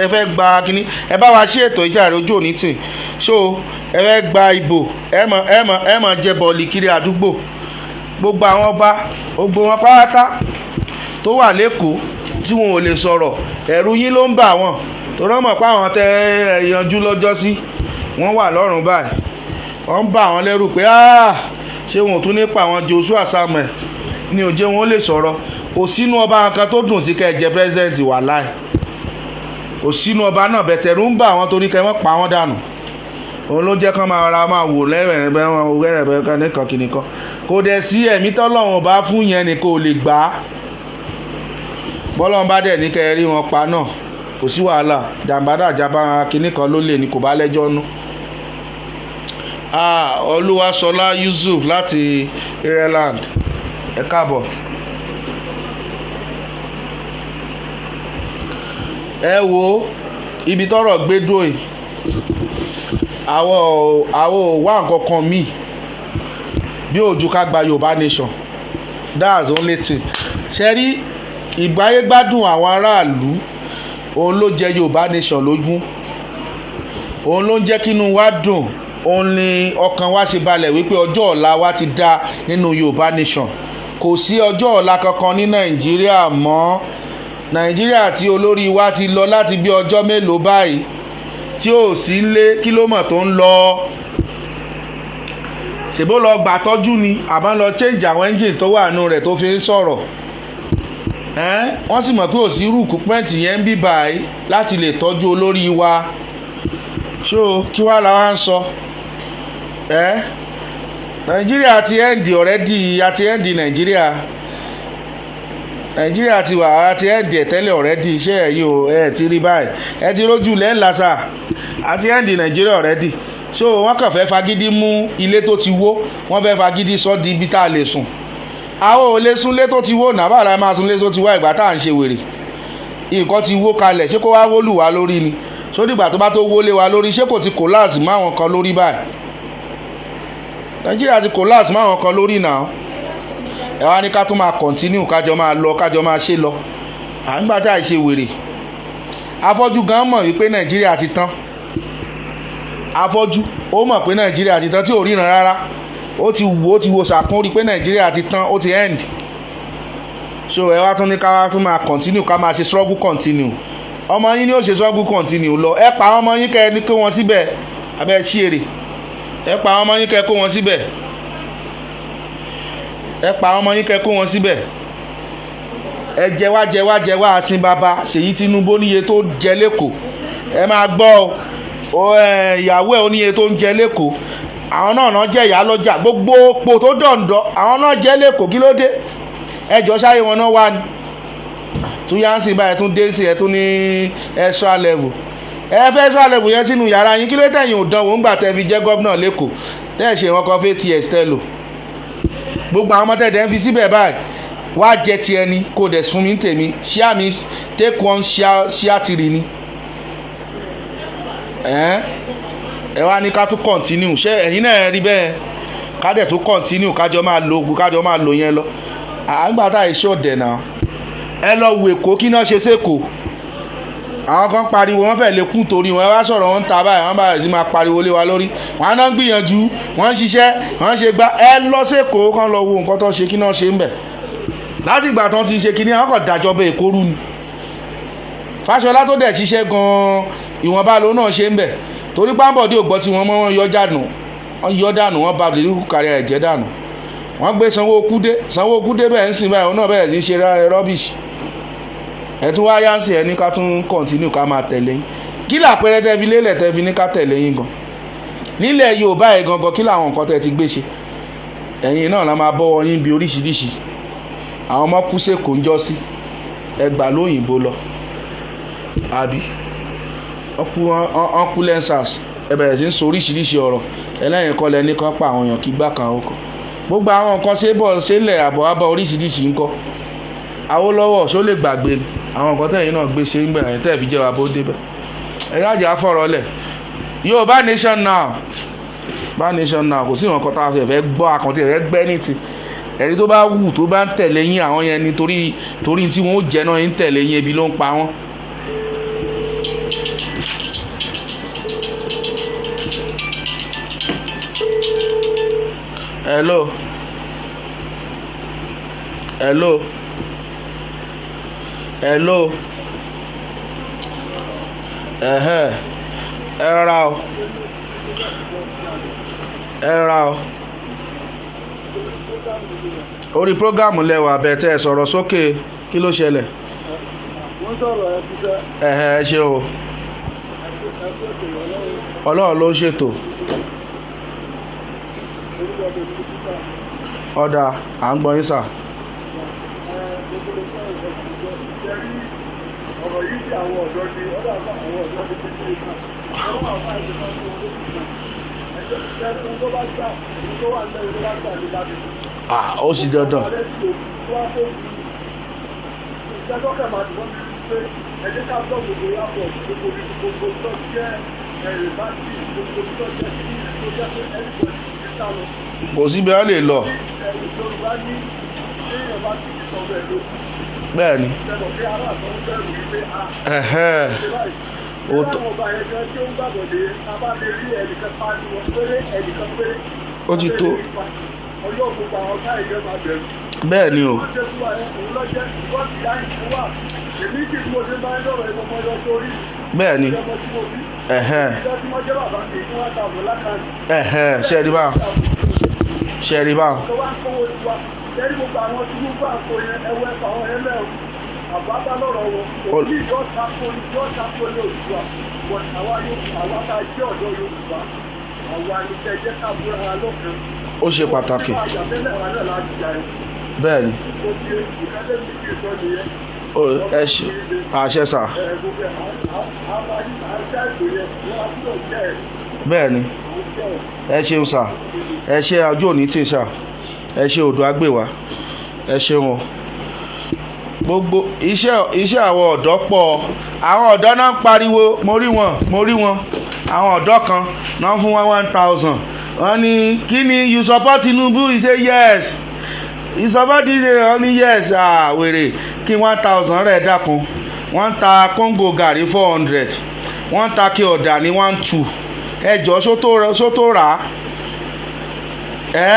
S1: ẹ fẹ́ gba kínní ẹ bá wa ṣe ètò ìjà rẹ̀ ojú òní tì so ẹ fẹ́ gba ìbò ẹ máa jẹ bọ̀ọ̀lì kiri àdúgbò. Gbogbo àwọn ọba gbogbo wọn pátá tó wà lẹ́kọ̀ọ́ tí wọn ò lè sọ̀rọ̀ ẹ̀rù yín ló ń bà wọ́n torí wọ́n mọ̀ pé àwọn tẹ yanjú lọ́jọ́ sí wọ́n wà lọ́rùn báyìí wọ́n ń bà wọ́n lẹ́rù pé ṣé wọn ò tún ní pa àwọn Joshua Samuel ní òjé wọn ó lè sọ̀rọ̀. Kò sínú ọba kan tó dùn sí kẹ́ ẹ jẹ pírẹsidẹ́ǹtì wà láì kò sínú ọba náà bẹ̀tẹ̀rù ń bà wọ́n torí kẹ́ wọ́n pa wọ́n dànù òun ló jẹ́ kán máa wò lẹ́rẹ̀ẹ́rẹ́ kan nìkan kìnìkan kò dẹ̀ sí ẹ̀mí tọ́lọ́run bá fún yẹn ni kò lè gbà á bọ́lọ́run bá dẹ̀ ní kẹ́ ẹ rí wọn pa náà kò sí wàhálà jàǹbá kìnìkan ló lè ní kò bá lẹ́jọ́ nú. Olúwaṣọlá Yusuf láti Ireland ẹ káàbọ̀. Ẹ wo ibi tọ́rọ̀ gbé dúró yìí àwọn ò wá nǹkan kan míì bí òjú ká gba Yorùbá nation that's only thing. Ṣe rí ìgbáyégbádùn àwọn aráàlú òun ló jẹ Yorùbá nation lógún òun ló ń jẹ́ kínú wa dùn òun ni ọkàn wa ṣe balẹ̀ wípé ọjọ́ ọ̀la wa ti dá nínú Yorùbá nation. Kò sí ọjọ́ ọ̀la kankan ní Nàìjíríà mọ́. Nàìjíríà tí olórí wa ti lọ láti bí ọjọ́ mélòó báyìí tí ò sí lé kílómọ̀ tó ń lọ ṣèbó lọ gbà tọ́jú ni àbá lọ change àwọn engine tó wà nù rẹ̀ tó fi ń sọ̀rọ̀ wọ́n sì mọ̀ pé ò sí irú equipment yẹn ń bí báyìí láti lè tọ́jú olórí wa so kí wàá la wá ń sọ Nàìjíríà ti end already àti end Nàìjíríà ti wà àti end tẹ́lẹ̀ already iṣẹ́ ẹ̀ yìí ẹ ti rí báyìí ẹ ti rójú lẹ́ńlásà àti end Nàìjíríà already so wọ́n kàn fẹ́ fagídí mú ilé tó ti wó wọ́n fẹ́ fagídí sọ di ibi tá a lè sùn àwọn ò lè sùn lé tó ti wó nàbàrà máa sùn lé tó ti wá ìgbà tá à ń ṣe wèrè nǹkan ti wó kalẹ̀ ṣé kó wá wólù wá lórí ni so dìgbà tó bá tó wólé wa lórí ṣé kò ti collapse mọ́ àwọn kan lórí báyìí Nàìjíríà ti collapse mọ́ àwọn kan lórí náà ẹ wá ní ká tún máa continue kájọ máa lọ kájọ máa ṣe lọ àgbà tá à ṣe wèrè afọ́jú gan mọ̀ wípé Nàìjíríà ti tán afọ́jú ó mọ̀ pé Nàìjíríà ti tán tí ò ríran rárá ó ti wo sàkún rí pé Nàìjíríà ti tán ó ti end so ẹ wá tún ní ká wá tún máa continue ká máa ṣe struggle continue ọmọ yín ni ó ṣe struggle continue lọ ẹ pa ọmọ yín kẹ́ ní kó wọn síbẹ̀ abẹ́ ṣíèrè ẹ pa ọmọ yín kẹ́ kó wọn síbẹ̀ ẹ pa ọmọ yín kẹ́ kó wọn síbẹ̀ ẹ jẹwá àti bàbá Ṣèyí Tinubu níye tó jẹ lẹ́kọ̀ọ́ ẹ máa gbọ́ ìyàwó ẹ̀ oníye tó ń jẹ lẹ́kọ̀ọ́ àwọn náà jẹ́ ìyá lọ́jà gbogbo òpó tó dọ̀ǹdọ̀ àwọn náà jẹ́ lẹ́kọ̀ọ́ kí ló dé ẹjọ́ ṣáyé wọn náà wà ní tún yá ń sìn báyìí tún dé sí ẹ tún ní extra level ẹ fẹ́ extra level yẹn sínú yàrá yín kí ló tẹ̀yìn ò dánwò ńgbà tẹ́ fi jẹ́ gọ́vnà lẹ́kọ̀ọ́ tẹ́ ṣe wọn kan fẹ́ ts tẹ́lò gbogbo àwọn ọmọdé ń fi síbẹ̀ báyìí wá jẹ ti ẹni kò dẹ̀ fún mi tèmi share mi take one share three ni ẹ wá ní ká tún continue ṣé ẹ̀yin náà rí bẹ́ẹ̀ ká dẹ̀ tún continue kájọ máa lò yẹn lọ àgbà tá ìṣe ọ̀dẹ̀ náà ẹ lọ wo Èkó kí náà ṣe sẹ́kọ̀ọ́ àwọn kan pariwo wọ́n fẹ́ lè kú torí wọn ẹ wá sọ̀rọ̀ wọn ń ta báyìí wọ́n bá sì máa pariwo lé wa lórí wọn náà gbìyànjú wọ́n ń ṣiṣẹ́ wọ́n ń ṣe gbá ẹ lọ sẹ́kọ̀ọ́ kán lọ wo nǹkan tó ṣe kí náà ṣe ń bẹ̀ láti ìgbà tó ti ṣe kíní àwọn kan dájọ́ bẹ Èkó rú ni Fáṣọlá tó dẹ̀ ṣiṣẹ́ gan-an ìwọ̀nba ló náà ṣe ń bẹ̀ torí pábọ̀dé ògbọ́ tí wọ́n mọ́ wọn yọ dànù wọ́n bá bìrì kárí ẹ̀jẹ̀ dànù wọ́n gbé Sanwó-Kúdé bẹ́ẹ̀ ń sìn báyìí náà bẹ̀rẹ̀ sí ṣe rọ́bìṣì ẹ̀tún wá yá ń sìn ẹ̀ ní ká tún kọ̀ntínú ká máa tẹ̀lé yín kí làpẹrẹ tẹ́ fi lélẹ̀ tẹ́ fi ní ká tẹ̀lé yín gan nílẹ̀ Yorùbá ẹ̀ gangan kí làwọn nǹkan tẹ́ ti gbé ṣe ẹ̀yin náà la máa bọ́wọ́ yín bí oríṣiríṣi àwọn ọmọ kú sèkó ń jọ sí ẹgbà lóyìnbó lọ àbí ọkùlẹ́nsàs ẹ bẹ̀rẹ̀ sí ń sọ oríṣiríṣi ọ̀rọ̀ ẹlẹ́yìn kọ́ lẹ́ni kan pa àwọn èèyàn kí gbá kan ó kọ́ gbogbo àwọn nǹkan ṣe bọ̀ sílẹ̀ àbọ̀ oríṣiríṣi ńkọ́ Awólọ́wọ̀ ṣó lè gbàgbé àwọn nǹkan tẹ̀yìn náà gbé ṣe ń bẹ̀rẹ̀ tẹ́ fi jẹ́ wa bó débẹ̀ ẹ̀yà àjà fọ̀rọ̀ lẹ̀ Yorùbá Nation Now kò sí nǹkan tá a fẹ́ gbọ́ àkàntì rẹ̀ gbẹ́ ní ti ẹni tó bá wù tó bá ń tẹ̀lé yín àwọn yẹn ni torí tí wọ́n ó jẹ́ náà ń tẹ̀lé yín ebi ló ń pa wọ́n. Hello. Ẹ ra o. Orí prógámù lẹ́wà bẹ̀tẹ̀ sọ̀rọ̀ sókè kí ló ṣẹlẹ̀?
S2: Wọ́n sọ̀rọ̀ ẹ fífẹ́.
S1: Ẹ ṣe o. Ọlọ́run ló ń ṣètò. Ọ̀dà à ń gbọ́ yín sà.
S2: Ọ̀rọ̀ yìí tí àwọn ọ̀dọ́ ni ọ̀dọ́ àwọn ọ̀dọ́ ti fi ṣe ìgbà. Ọ̀rọ̀ àwọn àìsàn máa ń lo olóṣìṣẹ́. Ẹ̀jẹ̀ tó bá gbà tó wà lẹ́yìn tó bá gbà ní láti.
S1: Ó sì dandan.
S2: Ìjẹ́jọ́ kẹ̀ máa dùn ní pé ẹ̀jẹ̀ ká gbọ́ gbogbo yàtọ̀ gbogbo tó jẹ́ ẹ̀rẹ̀ bá ti gbogbo tó jẹ́ sí tó jẹ́ pé ẹ̀rìbọ̀ ti sá lọ.
S1: Kò síbi á lè lọ.
S2: Yorùbá ní èèyàn bá ti sọ̀rọ̀ ẹ̀ lókù.
S1: Bẹ́ẹ̀ni. Ó ti tó. Bẹ́ẹ̀ni o. Bẹ́ẹ̀ni. Ṣẹ́rí báwọn.
S2: Lẹ́yìn gbogbo àwọn tí wọ́n gbà kó yẹn ẹwẹ́ àwọn ẹlẹ́ àbábá lọ́rọ̀ wọn òbí yóò tako ní Òṣùwà wọn àwa tá a jẹ́ ọ̀dọ́ Yorùbá àwa ní kẹjẹ́ kábúra lọ́kàn.
S1: Ó ṣe pàtàkì. Bẹ́ẹ̀ni. Ẹ ṣe àṣẹ sà. Bẹ́ẹ̀ni. Ẹ ṣeun sà. Ẹ ṣe ọjọ́ òní tì sà. Ẹ ṣe odò agbèwá. Ẹ ṣeun o. Gbogbo iṣẹ́ àwọn ọ̀dọ́ pọ̀. Àwọn ọ̀dọ́ náà ń pariwo mo rí wọn. Àwọn ọ̀dọ́ kan náà fún 1,000. Wọ́n ní kí ni you support Tinubu? He say yes. You support wọ́n ní yes. Wèrè kí 1,000 rẹ̀ dákun. Wọ́n ń ta kóńgò gàrí 400. Wọ́n ń ta kí ọ̀dà ní 1,2. Ẹjọ́ sótó rà á.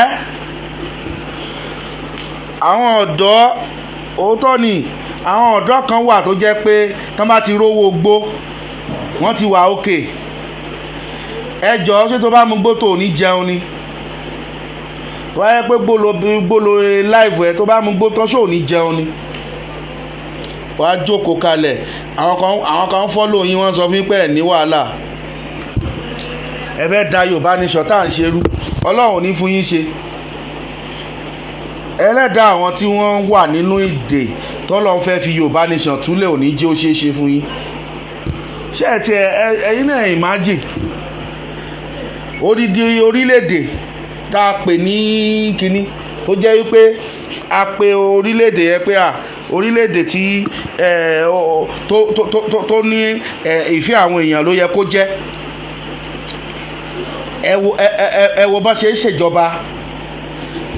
S1: Àwọn ọ̀dọ́ òótọ́ ni àwọn ọ̀dọ́ kan wà tó jẹ́ pé tán bá ti rówó gbó wọ́n ti wà òkè. Ẹjọ́ ṣé tó bá mú gbó tó ní jẹun ni tó bá yẹ pé gbólo láìfù ẹ tó bá mú gbó tán ṣó ní jẹun ni wàá jókòó kalẹ̀. Àwọn kan fọ́lò yín wọ́n sọ fún pé ẹ̀ ní wàhálà ẹ fẹ́ da Yorùbá Nation tá à ń ṣerú Ọlọ́run ní fún yín ṣe. Ẹlẹ́dàá àwọn tí wọ́n wà nínú ìdè tọ́lọ́run fẹ́ fi Yorùbá Nation túlẹ̀ òní jẹ́ ó ṣeé ṣe fún yín. Ṣé ẹ ti ẹ̀yin náà imagine odidi orílẹ̀-èdè tá a pè ní kinní tó jẹ́ wípé a pè orílẹ̀-èdè yẹn pé orílẹ̀-èdè tí tó ní ìfẹ́ àwọn èèyàn ló yẹ kó jẹ́. Ẹ wo bá ṣe ń ṣèjọba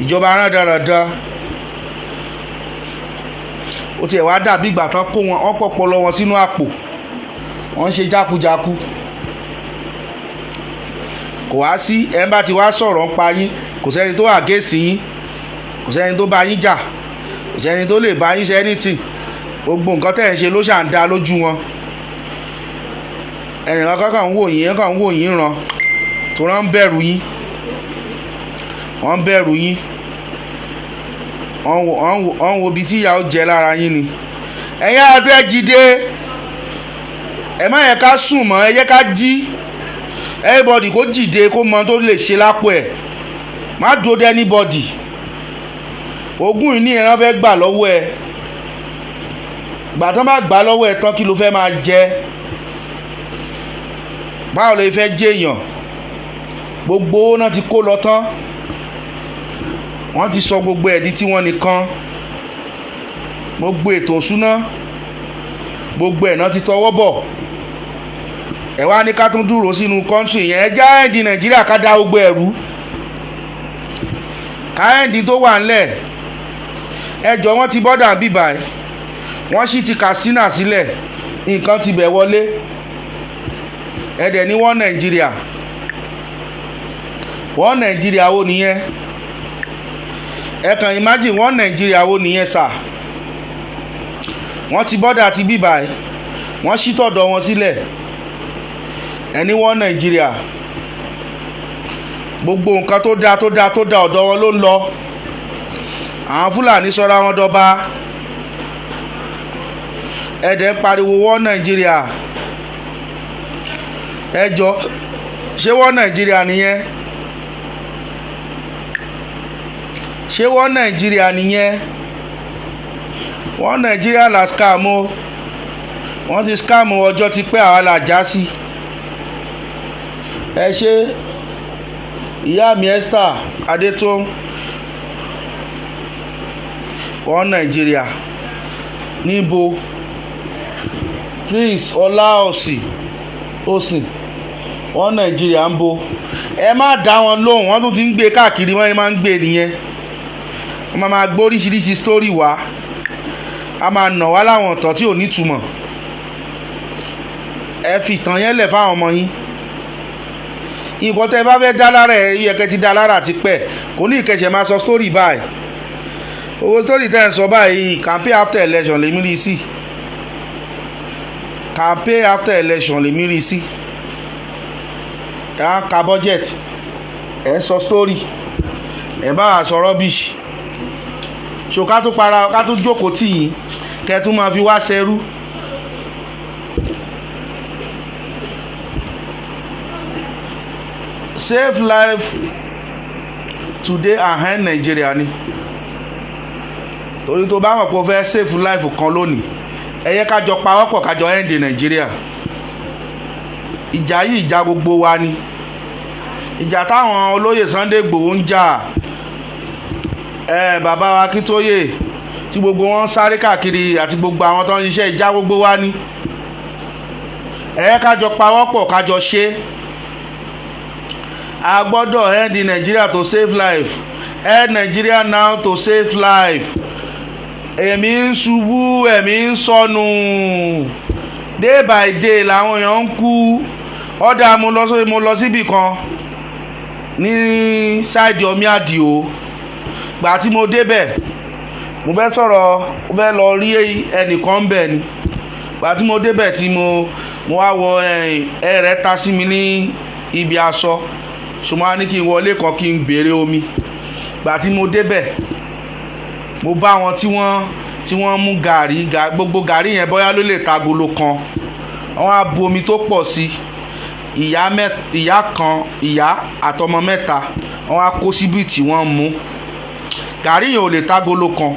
S1: ìjọba rádaràda. Ó tiẹ̀ wá dàbí ìgbà tán kó wọn pọpọlọ wọn sínú àpò wọ́n ń ṣe jákujáku. Kò wá sí ẹ bá ti wá sọ̀rọ̀ ń pa yín kò sẹ́ni tó àgẹ́sì yín kò sẹ́ni tó bá yín jà kò sẹ́ni tó lè bá yín ṣe anything. Gbogbo nǹkan tẹ̀ ń ṣe ló ṣà ń dá lójú wọn. Ẹnìkan kàn ń wò yín ràn tó rán ń bẹ̀rù yín. Wọ́n bẹ̀rù yín. Wọ́n wo ibi tí ìyà ó jẹ lára yín ni. Ẹ̀yin àdó ẹ jíde. Ẹ má yẹ ká sùn mọ́ ẹ yẹ ká jí. Everybody kó jìde kó mọ tó lè ṣe lápò ẹ̀. Má dúró dé anybody. Ogún yìí ní ìran fẹ́ gbà lọ́wọ́ ẹ. Gbà tán bá gbà lọ́wọ́ ẹ tán kí ló fẹ́ máa jẹ? Báwo ló fẹ́ jẹ́ èèyàn? Gbogbo owó náà ti kó lọ tán. wọ́n ti sọ gbogbo ẹ̀dí tí wọ́n nìkan, gbogbo ètò òṣúná gbogbo ẹ̀ náà ti tọwọ́ bọ̀. ẹ wá ní ká tún dúró sínú kọ́ńtì yẹn, ẹ já ẹ̀dì Nàìjíríà ká dá gbogbo ẹ̀rú, ká ẹ̀dì tó wà ńlẹ̀. ẹjọ́ wọ́n ti bọ́dà bíbà ẹ̀, wọ́n sì ti Katsina sílẹ̀, nǹkan ti bẹ̀ wọlé. ẹ̀dẹ̀ ní wọ́n Nàìjíríà, wọ́n Nàìjíríà wo nìyẹn? ẹ kàn imagine wọ́n Nàìjíríà wo nìyẹn sà? wọ́n ti bọ́dà ti bíbà ẹ̀, wọ́n sì tọ̀dọ̀ wọn sílẹ̀, ẹni wọ́n Nàìjíríà. gbogbo nǹkan tó dáa ọ̀dọ̀ wọn ló ń lọ. àwọn Fúlàní sọra wọn dọba, ẹ̀dẹ̀ ń pariwo wọ́n Nàìjíríà. ẹjọ́ ṣé wọ́n Nàìjíríà nìyẹn? ṣé wọ́n Nàìjíríà nìyẹn? wọ́n Nàìjíríà là scam o, wọ́n ti scam ọjọ́ ti pẹ́, àwa là já sí. ẹ ṣe ìyá mi Esther Adétòun, wọ́n Nàìjíríà níbo? Prince Ọláòsì wọ́n Nàìjíríà ń bo? ẹ má dá wọn lóhùn, wọ́n tún ti ń gbé káàkiri, wọ́n máa ń gbé nìyẹn. wọ́n máa gbé oríṣiríṣi sítórì wá, a máa nà wá láwọn ọ̀tọ̀ tí ò nítumọ̀. ẹ fi ìtàn yẹn lẹ̀ fáwọn ọmọ yín. nǹkan tẹ́ ẹ bá fẹ́ dá lára ẹ̀ yẹ kẹ́ ti dá lára ti pẹ́, kò ní ìkẹsẹ̀ máa sọ sítórì báyìí. owó sítórì tẹ́ ẹ̀ ń sọ báyìí, campaign after election lèmi rí sí, campaign after election lèmi rí sí. ẹ̀ á ka budget, ẹ̀ ń sọ sítórì, ẹ̀ bá a sọ rubbish. so ká tún jókòó tì yín kẹ́ tún máa fi wá ṣẹrú. Save life today and end Nigeria ni. torí tó bá mọ̀ pé o fẹ́ save life kan lónìí, ẹ yẹ ká jọ pawọ́pọ̀ ká jọ end Nigeria. ìjà yìí ìjà gbogbo wa ni. ìjà táwọn olóyè Sunday Igboho ń jà, bàbá wa Akíntóyè tí gbogbo wọn sáré káàkiri àti gbogbo àwọn tó ń ṣiṣẹ́, ìjà gbogbo wa ni. ẹ yẹ ká jọ pawọ́pọ̀ ká jọ ṣe. a gbọ́dọ̀ end Nigeria to save life, end Nigeria now to save life. ẹ̀mí ń ṣubú, ẹ̀mí ń sọnù, day by day làwọn èèyàn ń kú. ọ̀dà mo lọ síbì kan ní ṣáìdì Ọmí Àdìó. gbà tí mo débẹ̀, mo fẹ́ sọ̀rọ̀, mo fẹ́ lọ rí ẹnìkan bẹ̀ ni. gbà tí mo débẹ̀ tí mo wá wọ ẹ̀rẹ̀ ta sí mi ní ibi aṣọ, so mo wá ní kí n wọlé kan kí n béèrè omi. gbà tí mo débẹ̀, mo bá wọn tí wọ́n mú gàrí, gbogbo gàrí yẹn bóyá ló lè tagolo kan. wọ́n á bu omi tó pọ̀ sí, ìyá àtọmọ mẹ́ta, wọ́n á kó síbí tí wọ́n mú. gàrí yẹn ò lè tagolo kan,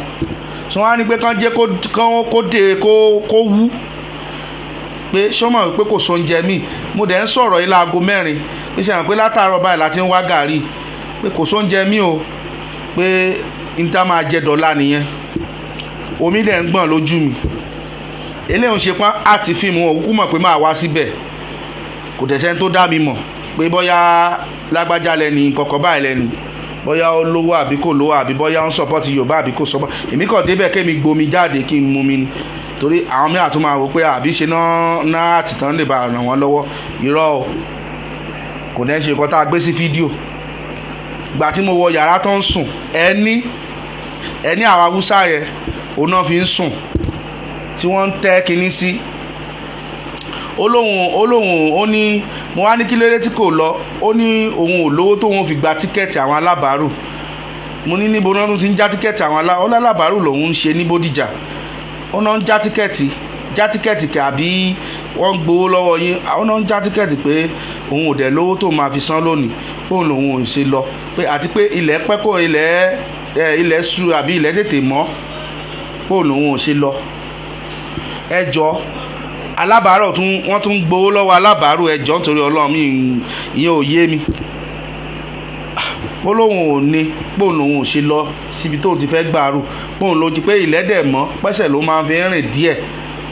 S1: so wọ́n á ní pé kán jẹ́ kó wú, pé sọ́mọ̀ pé kò sóúnjẹ míì. mo dẹ̀ ń sọ̀rọ̀ yìí láago 4, níṣẹ́ àwọn pé látàárọ̀ báyìí láti ń wá gàrí, pé kò sóúnjẹ míì o, pé níta máa jẹ dọ́là nìyẹn. omi dẹ̀ ń gbọ̀n lójú mi. eléyìí ń ṣe pọ́n àti fíìmù, wọn kúkú mọ̀ pé máa wá síbẹ̀. kò tẹ̀sẹ̀ tó dá mi mọ̀ pé bóyá lágbájá lẹ́ni kọ̀ọ̀kan báyìí lẹ́ni, bóyá ó lówó àbí kò lówó, àbí bóyá ó ń sọpọ́tì Yorùbá àbí kò sọpọ́tì. èmi kàn débẹ̀ kémi gbomi jáde kí n mu mi ni, torí àwọn mìíràn tún máa wò pé àbí ṣe náà àtìtàn lè bá ràn wọ́n lọ́wọ́. irọ́ o, kò ní ṣe nǹkan tá a gbé sí fídíò. gbà tí mo wọ yàrá tó ń sùn, ẹni àwọn Haúsá yẹn òun náà fi ń sùn, tí wọ́n ń tẹ́ kinní sí. ó ní mo wá ní kí lóde tí kò lọ. ó ní òun ò lówó tóun fi gba tíkẹ́ẹ̀tì àwọn alábàárù. mo ní níbo náà tún ti ń já tíkẹ́ẹ̀tì àwọn alábàárù lòun ń ṣe ní Bódìjà. ó náà ń já tíkẹ́ẹ̀tì kẹ́ àbí wọ́n ń gbowó lọ́wọ́ yín. ó náà ń já tíkẹ́ẹ̀tì pé òun ò dẹ̀ lówó tóun máa fi san lónìí, bóun lòun ò ṣe lọ, pé àti pé ilẹ̀ pẹ́ kó ilẹ̀ ṣú àbí ilẹ̀ tètè mọ́, bóun lòun ò ṣe lọ. ẹjọ́ alábàárọ̀ wọ́n tún gbowó lọ́wọ́ alábàárù, ẹjọ́ nítorí Ọlọ́run mi ìyẹn ò yé mi. ó lóun ò ní póun lòun ò ṣe lọ síbi tóun ti fẹ́ gbàrú póun ló ti pé ìlẹ́dẹ̀ mọ́ pẹ́sẹ̀ ló máa fi rìn díẹ̀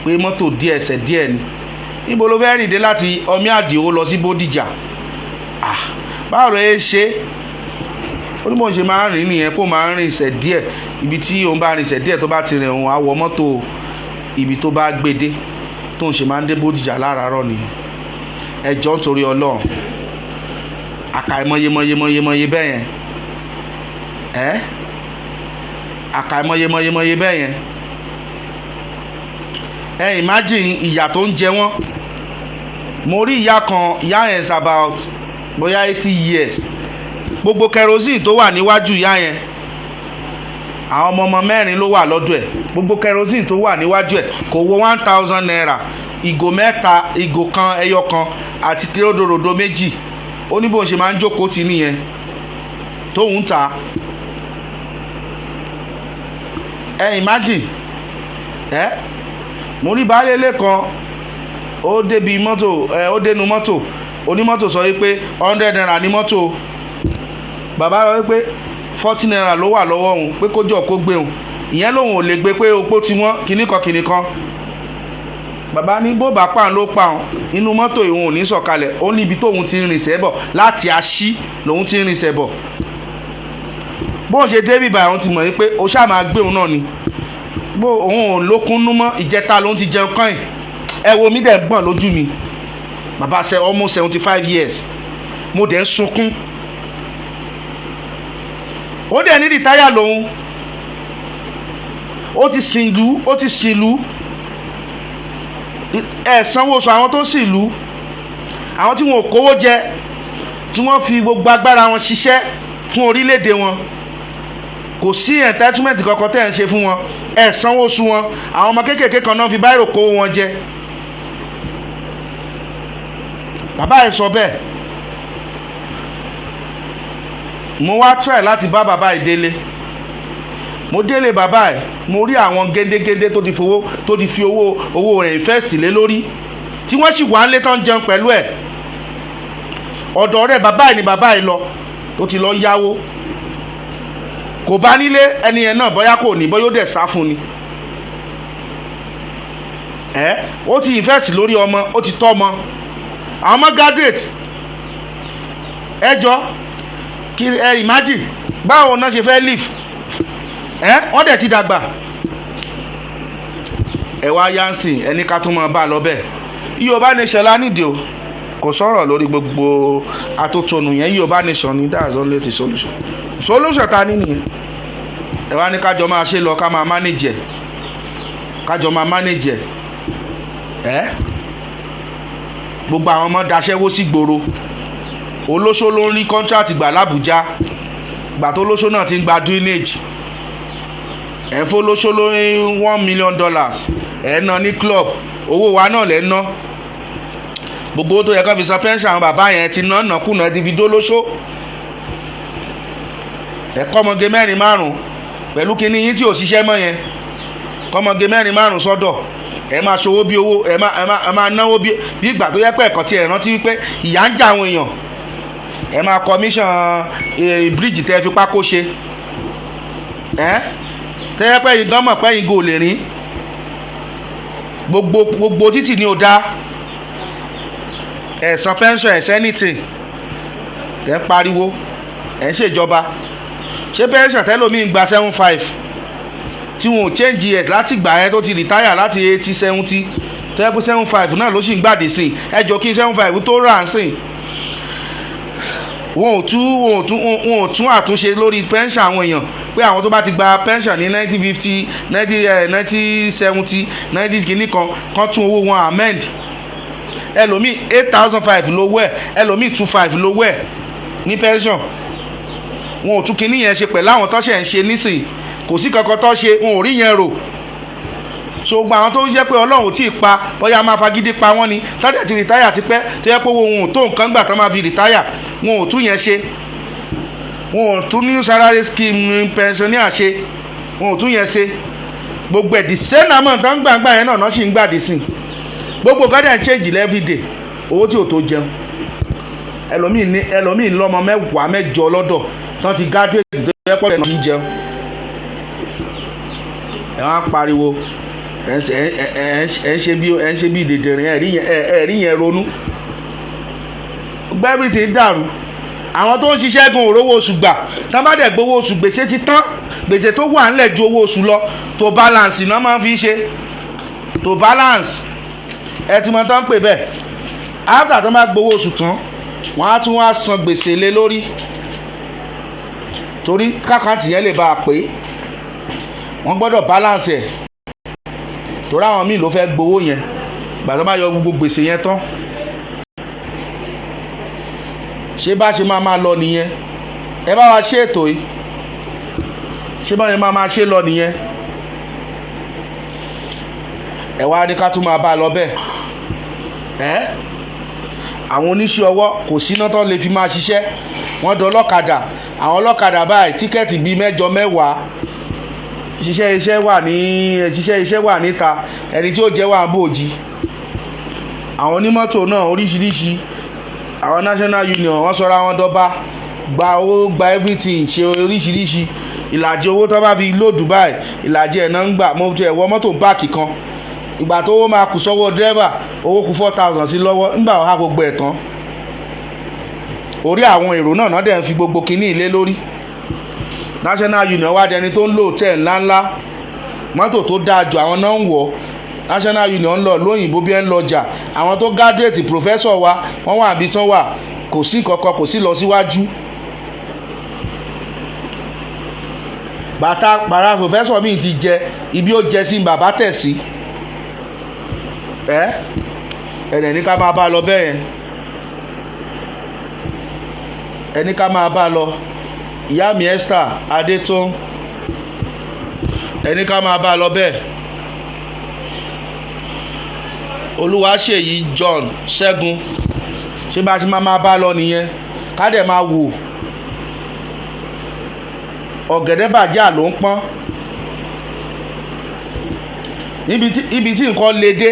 S1: pé mọ́tò díẹ̀ ẹsẹ̀ díẹ̀ ni níbo ló fẹ́ rìn dé láti ọmí àdìo lọ sí bódìjà báwo ló yẹ ṣe ó ní bóun ṣe máa ń rìn nìyẹn kó máa ń rìn ìṣẹ̀ díẹ̀ ibi tí òun bá rìn ìṣẹ̀ díẹ̀ tó bá ti rìn òun á wọ mọ́tò ibi tó bá gbé dé tóun ṣe máa ń dé bódìjà láràárọ̀ nìyẹn ẹjọ́ nítorí ọlọ́run àkàìmọye bẹ́ẹ̀ yẹn àkàìmọye bẹ́ẹ̀ yẹn imagine ìyà tó ń jẹ wọ́n. Mo rí ìyá kan, ìyá yẹn is about bóyá 80 years gbogbo kerosene tó wà níwájú ìyá yẹn àwọn ọmọ mẹ́rin ló wà lọ́dọ̀ ẹ̀ gbogbo kerosene tó wà níwájú ẹ̀ kò wọ 1000 naira ìgò mẹ́ta ìgò kan ẹyọ kan àti kílódòdòdó méjì ó ní bóun ṣe máa ń jókòó tì nìyẹn tóun ta imagine mo rí baálé ilé kan ó débi mọ́tò ó dénú mọ́tò onímọ́tò sọ wípé 100 naira ní mọ́tò bàbá rẹ wípé 40 naira ló wà lọ́wọ́ òun pé kó jọ kó gbé òun ìyẹn lòun ò lè gbé pé opó tí wọ́n kìnnìkan bàbá ní bó bá pàn ló pa òun inú mọ́tò ìhun ò ní sọ̀kalẹ̀ ó ní ibi tóun ti rìn sẹ́bọ̀ láti Aṣí lòun ti rìn sẹ́bọ̀ bóun ṣe débì báyìí òun ti mọ̀ wípé ó ṣáà máa gbé òun náà ni bó òun ò lókun nú mọ́ ìjẹta lòun ti jẹun kàn ẹ wo mi dẹ̀ gbọ̀n lójú mi bàbá ṣe almost 75 years mo dẹ̀ ń sunkún ó dẹ̀ ní rìtáyà lòun ó ti sìnlú ẹ̀ sanwó oṣù àwọn tó sìnlú àwọn tí wọn ò kówó jẹ tí wọ́n fi gbogbo agbára wọn ṣiṣẹ́ fún orílẹ̀-èdè wọn kò sí entitlement kankan tẹ́ ẹ̀ ń ṣe fún wọn ẹ̀ sanwó oṣù wọn àwọn ọmọ kéékèèké kan náà fi báírò kówó wọn jẹ bàbá ẹ̀ sọ bẹ́ẹ̀ mo wá try láti bá bàbá ẹ̀ délé mo délé bàbá ẹ̀ mo rí àwọn gédégédé tó ti fi owó rẹ̀ invest lé lórí tí wọ́n sì wà ń lé tán jẹun pẹ̀lú ẹ̀ ọ̀dọ̀ rẹ̀ bàbá ẹ̀ ni bàbá ẹ̀ lọ tó ti lọ yáwó kò bá nílé ẹni yẹn náà bóyá kò ní bóyá ó dẹ̀ sá fún ni ó ti invest lórí ọmọ ó ti tọ́ ọmọ àwọn ọmọ graduate ẹjọ́ kí imagine báwo náà ṣe fẹ́ live wọ́n dẹ̀ ti dàgbà wá yánsìn ẹni ká tún máa bá a lọ bẹ́ẹ̀ Yorùbá nation la nídìí o kò sọ̀rọ̀ lórí gbogbo atótónu yẹn Yorùbá nation ni that's only the solution ta ní nìyẹn wá ní kájọ máa ṣe lọ ká máa manage gbogbo àwọn ọmọ daṣẹ́wó sí gbòòrò olóṣó ló ń rí contract gbà l'Àbújá gbà tó olóṣó náà ti ń gba drainage fún olóṣó ló ń $1 million ná ní club owó wa náà lẹ́ ná gbogbo tó yẹ kó fi san pension àwọn bàbá yẹn ti ná nàkúnà ti fi dólóṣó kọ́mọge 4-5 pẹ̀lú kíní yín tí ò ṣiṣẹ́ mọ́ yẹn kọ́mọge 4-5 sọ́dọ̀ máa ṣòwò bí owó máa náwó bí ìgbà tó yẹ pé ẹ̀kọ́ tí ẹ̀ rántí wípé ìyà ń jà àwọn èèyàn máa commission bíríìjì tẹ́ fi pákó ṣe tẹ́ yẹ pé ìdán mọ̀ pé ìgò lè rìn gbogbo títì ni ò dá san pension anything tẹ́ ń pariwo ń ṣèjọba ṣé pension tẹ́lómi ń gba 7.5 tí wọn ò change ẹ̀ láti gbà ẹ́ tó ti retire láti 80-70 tó yẹ pé 7.5 náà ló sì ń gbàdé sí ẹjọ́ kí 7.5 tó rà ń sìn wọn ò tún àtúnṣe lórí pension àwọn èèyàn pé àwọn tó bá ti gba pension ní 1950 1970 90 kìíní kan tún owó wọn amend ẹlòmíì 8,500 lówó ẹ̀ ẹlòmíì 2,500 lówó ẹ̀ ní pension wọn ò tún kìíní yẹn ṣe pẹ̀lú àwọn tó ṣe ń ṣe nísìn kò sí kankan tó ṣe wọn ò rí yẹn rò so gba àwọn tó jẹ́ pé Ọlọ́run tí ì pa bóyá máa fagídí pa wọ́n ni tọ́jà ti rìtáyà ti pẹ́ tó yẹ pé wọn ò tó nǹkan gbà tó máa fi rìtáyà wọn ò tún yẹn ṣe wọn ò tún ní salary scheme pensioner ṣe wọn ò tún yẹn ṣe gbogbo ẹ̀dì sẹ́nàmọ̀ tó ń gbàgbà yẹn náà sì ń gbàdí sí gbogbo garden change every day owó tí ò tó jẹun ẹlòmíì lọ́mọ 10 mẹ́jọ lọ́dọ̀ tán ti graduate tó yẹ pọ̀ lẹ́nu tí ń jẹun ẹ wá ń pariwo ẹ ń ṣe bí dèdèrè ẹ̀rí yẹn ronú gbẹ́bí ti ń dàrú. Àwọn tó ń ṣiṣẹ́ gan òrówó oṣù gbà tán bá dẹ̀ gbowó oṣù gbèsè ti tán, gbèsè tó wà ńlẹ̀ ju owó oṣù lọ, tó balance náà máa ń fi ṣe tó balance ẹ ti mọ tán pè bẹ́ẹ̀. After tó máa gbowó oṣù tán wọ́n á tún wá san gbèsè lé lórí torí kákàntì yẹn lè bá a pé wọ́n gbọ́dọ̀ balance ẹ̀ torí àwọn míì ló fẹ́ gbowó yẹn gbà tó bá yọ gbogbo gbèsè yẹn tán. Ṣé bá ṣe máa lọ nìyẹn? Ẹ bá wa ṣe ètò yìí, ṣé bá yẹn máa ṣe lọ nìyẹn? Ẹ wá ní ká tún máa bá a lọ bẹ́ẹ̀. Àwọn oníṣẹ́ ọwọ́ kò síná tán lè fi máa ṣiṣẹ́, wọ́n dán ọlọ́kadà. Àwọn ọlọ́kadà báyìí tíkẹ́ẹ̀tì bíi 8 mẹ́wàá, ṣiṣẹ́ iṣẹ́ wà níta, ẹni tí ó jẹ́ wà bòjì. Àwọn onímọ́tò náà oríṣiríṣi, àwọn national union wọ́n sọra wọn dọ́ba, gba owó gba everything, ṣe oríṣiríṣi. Ìlàjì owó tó bá fi lóòdù báyìí ìlàjì ẹ̀ náà ń gbà. Mo ti ẹ̀wọ́ mọ́tò báàkì kan, ìgbà tó owó máa kù sọ́wọ́ dírẹ́bà, owó kù 4,000 sí lọ́wọ́ nígbà wọ́n á gbogbo ẹ̀ tán. Orí àwọn èrò náà dẹ̀ ń fi gbogbo kinní ilé lórí. National union wá dẹni tó ń lò tẹ̀ ńláńlá, mọ́tò tó dáa jù àwọn náà ń wọ̀. National union ń lọ lóyìnbó bí ẹ ń lọjà. Àwọn tó graduate professor wa wọ́n wà bí tán wà, kò sí kankan, kò sí lọ síwájú. Bàrà professor mi ti jẹ ibi ó jẹ sí bàbá tẹ̀ sí. Ẹ̀dẹ̀ ní ká máa bá a lọ bẹ́ẹ̀ yẹn. Ẹni ká máa bá a lọ. Ìyá mi Esther Adétún, ẹni ká máa bá a lọ bẹ́ẹ̀. Olúwaṣèyí John Ṣẹ́gun, ṣé bá ṣe máa bá a lọ nìyẹn? Ká dẹ̀ máa wò ọ̀gẹ̀dẹ̀ bàjẹ́ ló ń pọ́n níbi tí nǹkan le dé.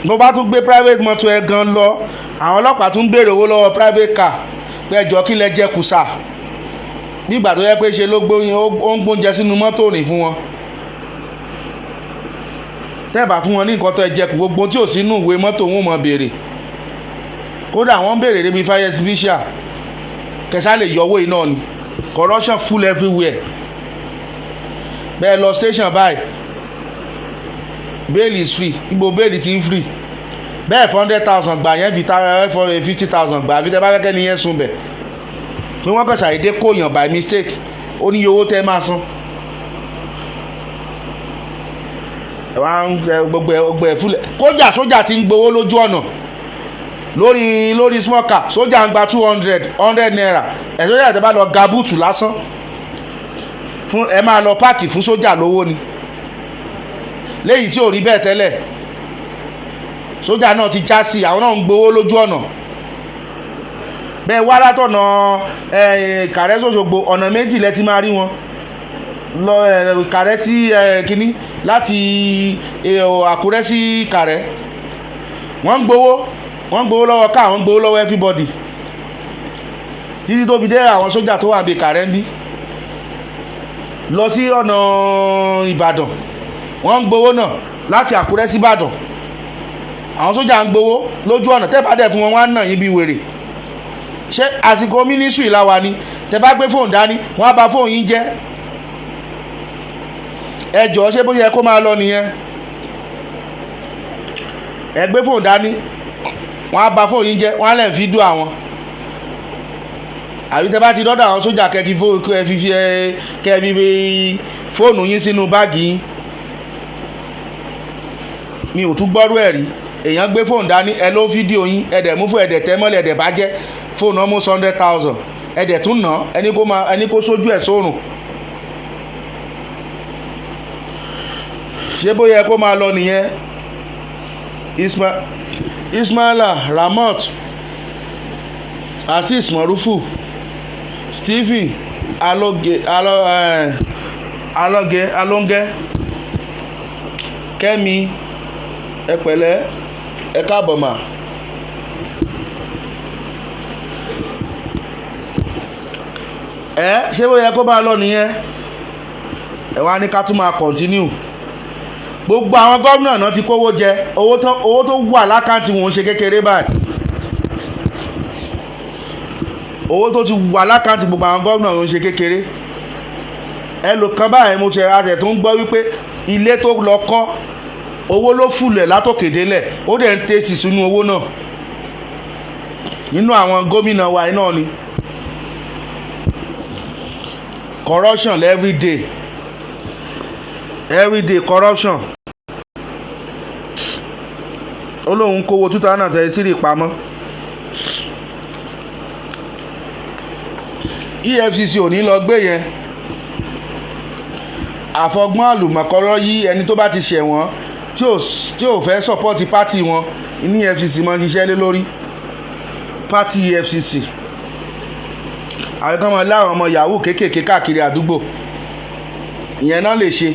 S1: Bó bá tún gbé private motor ẹ gan lọ, àwọn ọlọ́pàá tún béèrè owó lọ́wọ́ private car pé ẹjọ́ kí lẹ jẹ kùsà, nígbà tó yẹ pé ṣe ló ń gbóúnjẹ sínú mọ́tò rìn fún wọn. Tẹ́ẹ̀bà fún wọn ní nǹkan tó ẹ jẹ kù, gbogbo tí ò sínú ìwé mọ́tò wọn mọ̀ béèrè. Kódà wọ́n béèrè débi fire extinguisher kẹsà lè yọwọ́ iná ni. Corruption full everywhere. Bẹ́ẹ̀ lọ station báyìí, bail is free, ibo bail ti ń free. Bẹ́ẹ̀ 400,000 gbà yẹn fi 50,000 gbà, àfi tẹ́ bá kẹ́kẹ́ ni yẹn sùn bẹ̀. Pé wọ́n kàn ṣàìdé kóyàn by mistake, ó ní owó tẹ́ máa san. Gbogbo ẹ̀ fúlẹ̀. Sójà ti ń gbowó lójú ọ̀nà lórí small car. Sójà ń gba 100 naira. Sójà tẹ́ bá lọ ga búùtù lásán fún ẹ máa lọ páàkì fún sójà lówó ni, léyìí tí ò rí bẹ́ẹ̀ tẹ́lẹ̀. Sójà náà ti já sí, àwọn náà ń gbowó lójú ọ̀nà. Bẹ́ẹ̀ wá látọ̀nà Ìkàrẹ́ s'Òṣogbo, ọ̀nà méjì lẹ ti máa rí wọn. Lọ Ìkàrẹ́ sí kínní, láti Àkúrẹ́ sí Ìkàrẹ́. Wọ́n ń gbowó lọ́wọ́ ká, wọ́n ń gbowó lọ́wọ́ everybody, títí tó fi dé àwọn sójà tó wà bí Ìkàrẹ́ ń bí. Lọ sí ọ̀nà Ìbàdàn, wọ́n ń gbowó náà láti Àkúrẹ́ sí Ìbàdàn. Àwọn sójà ń gbowó lójú ọ̀nà. Tẹ́ bá dẹ̀ fún wọn, wọ́n á nà yín bí wèrè. Ṣé àsìkò mínísírì láwa ni? Tẹ́ bá gbé fóònù dání, wọ́n á bà fóònù yín jẹ́. Ẹ jọ̀ọ́, ṣé bó yẹ kó máa lọ nìyẹn? Ẹ gbé fóònù dání, wọ́n á bà fóònù yín jẹ́, wọ́n á lẹ̀ fídíò àwọn. Àbí tẹ́ bá ti dọ́dọ̀ àwọn sójà kẹ́ fi fóònù yín sínú báàgì yín. Mi ò tún gbọ́rú ẹ̀ rí. Èèyàn gbé fóònù dání, ẹ ló fídíò yín, ẹ̀dẹ̀ mú fún ẹ̀dẹ̀ tẹ́ mọ́lẹ̀, ẹ̀dẹ̀ bá jẹ́ fóònù almost 100,000, ẹ̀dẹ̀ tún ná ẹni kó sójú ẹ̀ sórùn. Ṣé bó yẹ kó máa lọ nìyẹn? Ismaila Ramot, Azeez Morufu, Stephen Alonge, Kẹ́mi, ẹ pẹ̀lẹ́, ẹ káàbọ̀ mà. ṣé ó yẹ kó bá lọ nìyẹn? ẹ wá ní ká tún máa continue. Gbogbo àwọn gómìnà náà ti kówó jẹ, owó tó wà lákàntì wọn ṣe kékeré báyìí. Owó tó ti wà lákàntì gbogbo àwọn gómìnà wọn ṣe kékeré. Ẹlòkan báyìí mo ṣe àṣẹ tó ń gbọ́ wípé ilé tó lọ kọ́ owó ló fùlẹ̀ látòkè délẹ̀, ó dẹ̀ ń tẹ̀sí sínú owó náà. Nínú àwọn gómìnà wa náà ni corruption everyday corruption. Ó lóun kówó 2023 pamọ́. EFCC ò ní lọ gbé yẹn. Àfọgbọ́n àlùmọ̀kọ́rọ́ yí ẹni tó bá ti ṣẹ̀wọ̀n tí ò fẹ́ sọ́pọ́tì pátì wọn ní EFCC máa ń ṣiṣẹ́ lé lórí. Pátì EFCC àwọn kan máa láwọn ọmọ yahoo kéékèèké káàkiri àdúgbò, ìyẹn náà lè ṣe.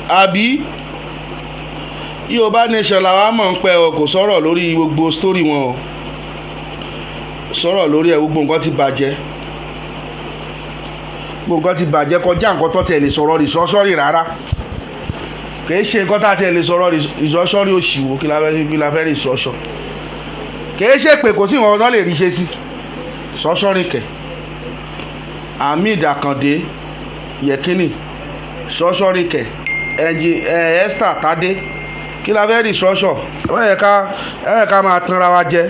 S1: Àbí Yorùbá Nation làwa mọ̀ ń pẹ́ ọ, kò sọ̀rọ̀ lórí gbogbo sítórì wọn o, sọ̀rọ̀ lórí ẹ̀. Gbogbo nǹkan ti bàjẹ́, gbogbo nǹkan ti bàjẹ́ kọjá nǹkan tó tẹ̀ lè sọ̀rọ̀ rìsọ́sọ́rì rárá. Kì í ṣe nǹkan tá a tẹ̀ lè sọ̀rọ̀ rìsọ́sọ́rì òṣìwò kí la fẹ́ rìsọ́sọ́. Kì í ṣe pé kò sí nǹkan tó lè rí ṣe sí sọ́sọ́rì kẹ̀. Hamid Akande Yekini sọ́sọ́rì kẹ̀. Esther Tade kí la fẹ́ rìsọ́sọ́. ẹ ká máa tanra wa jẹ.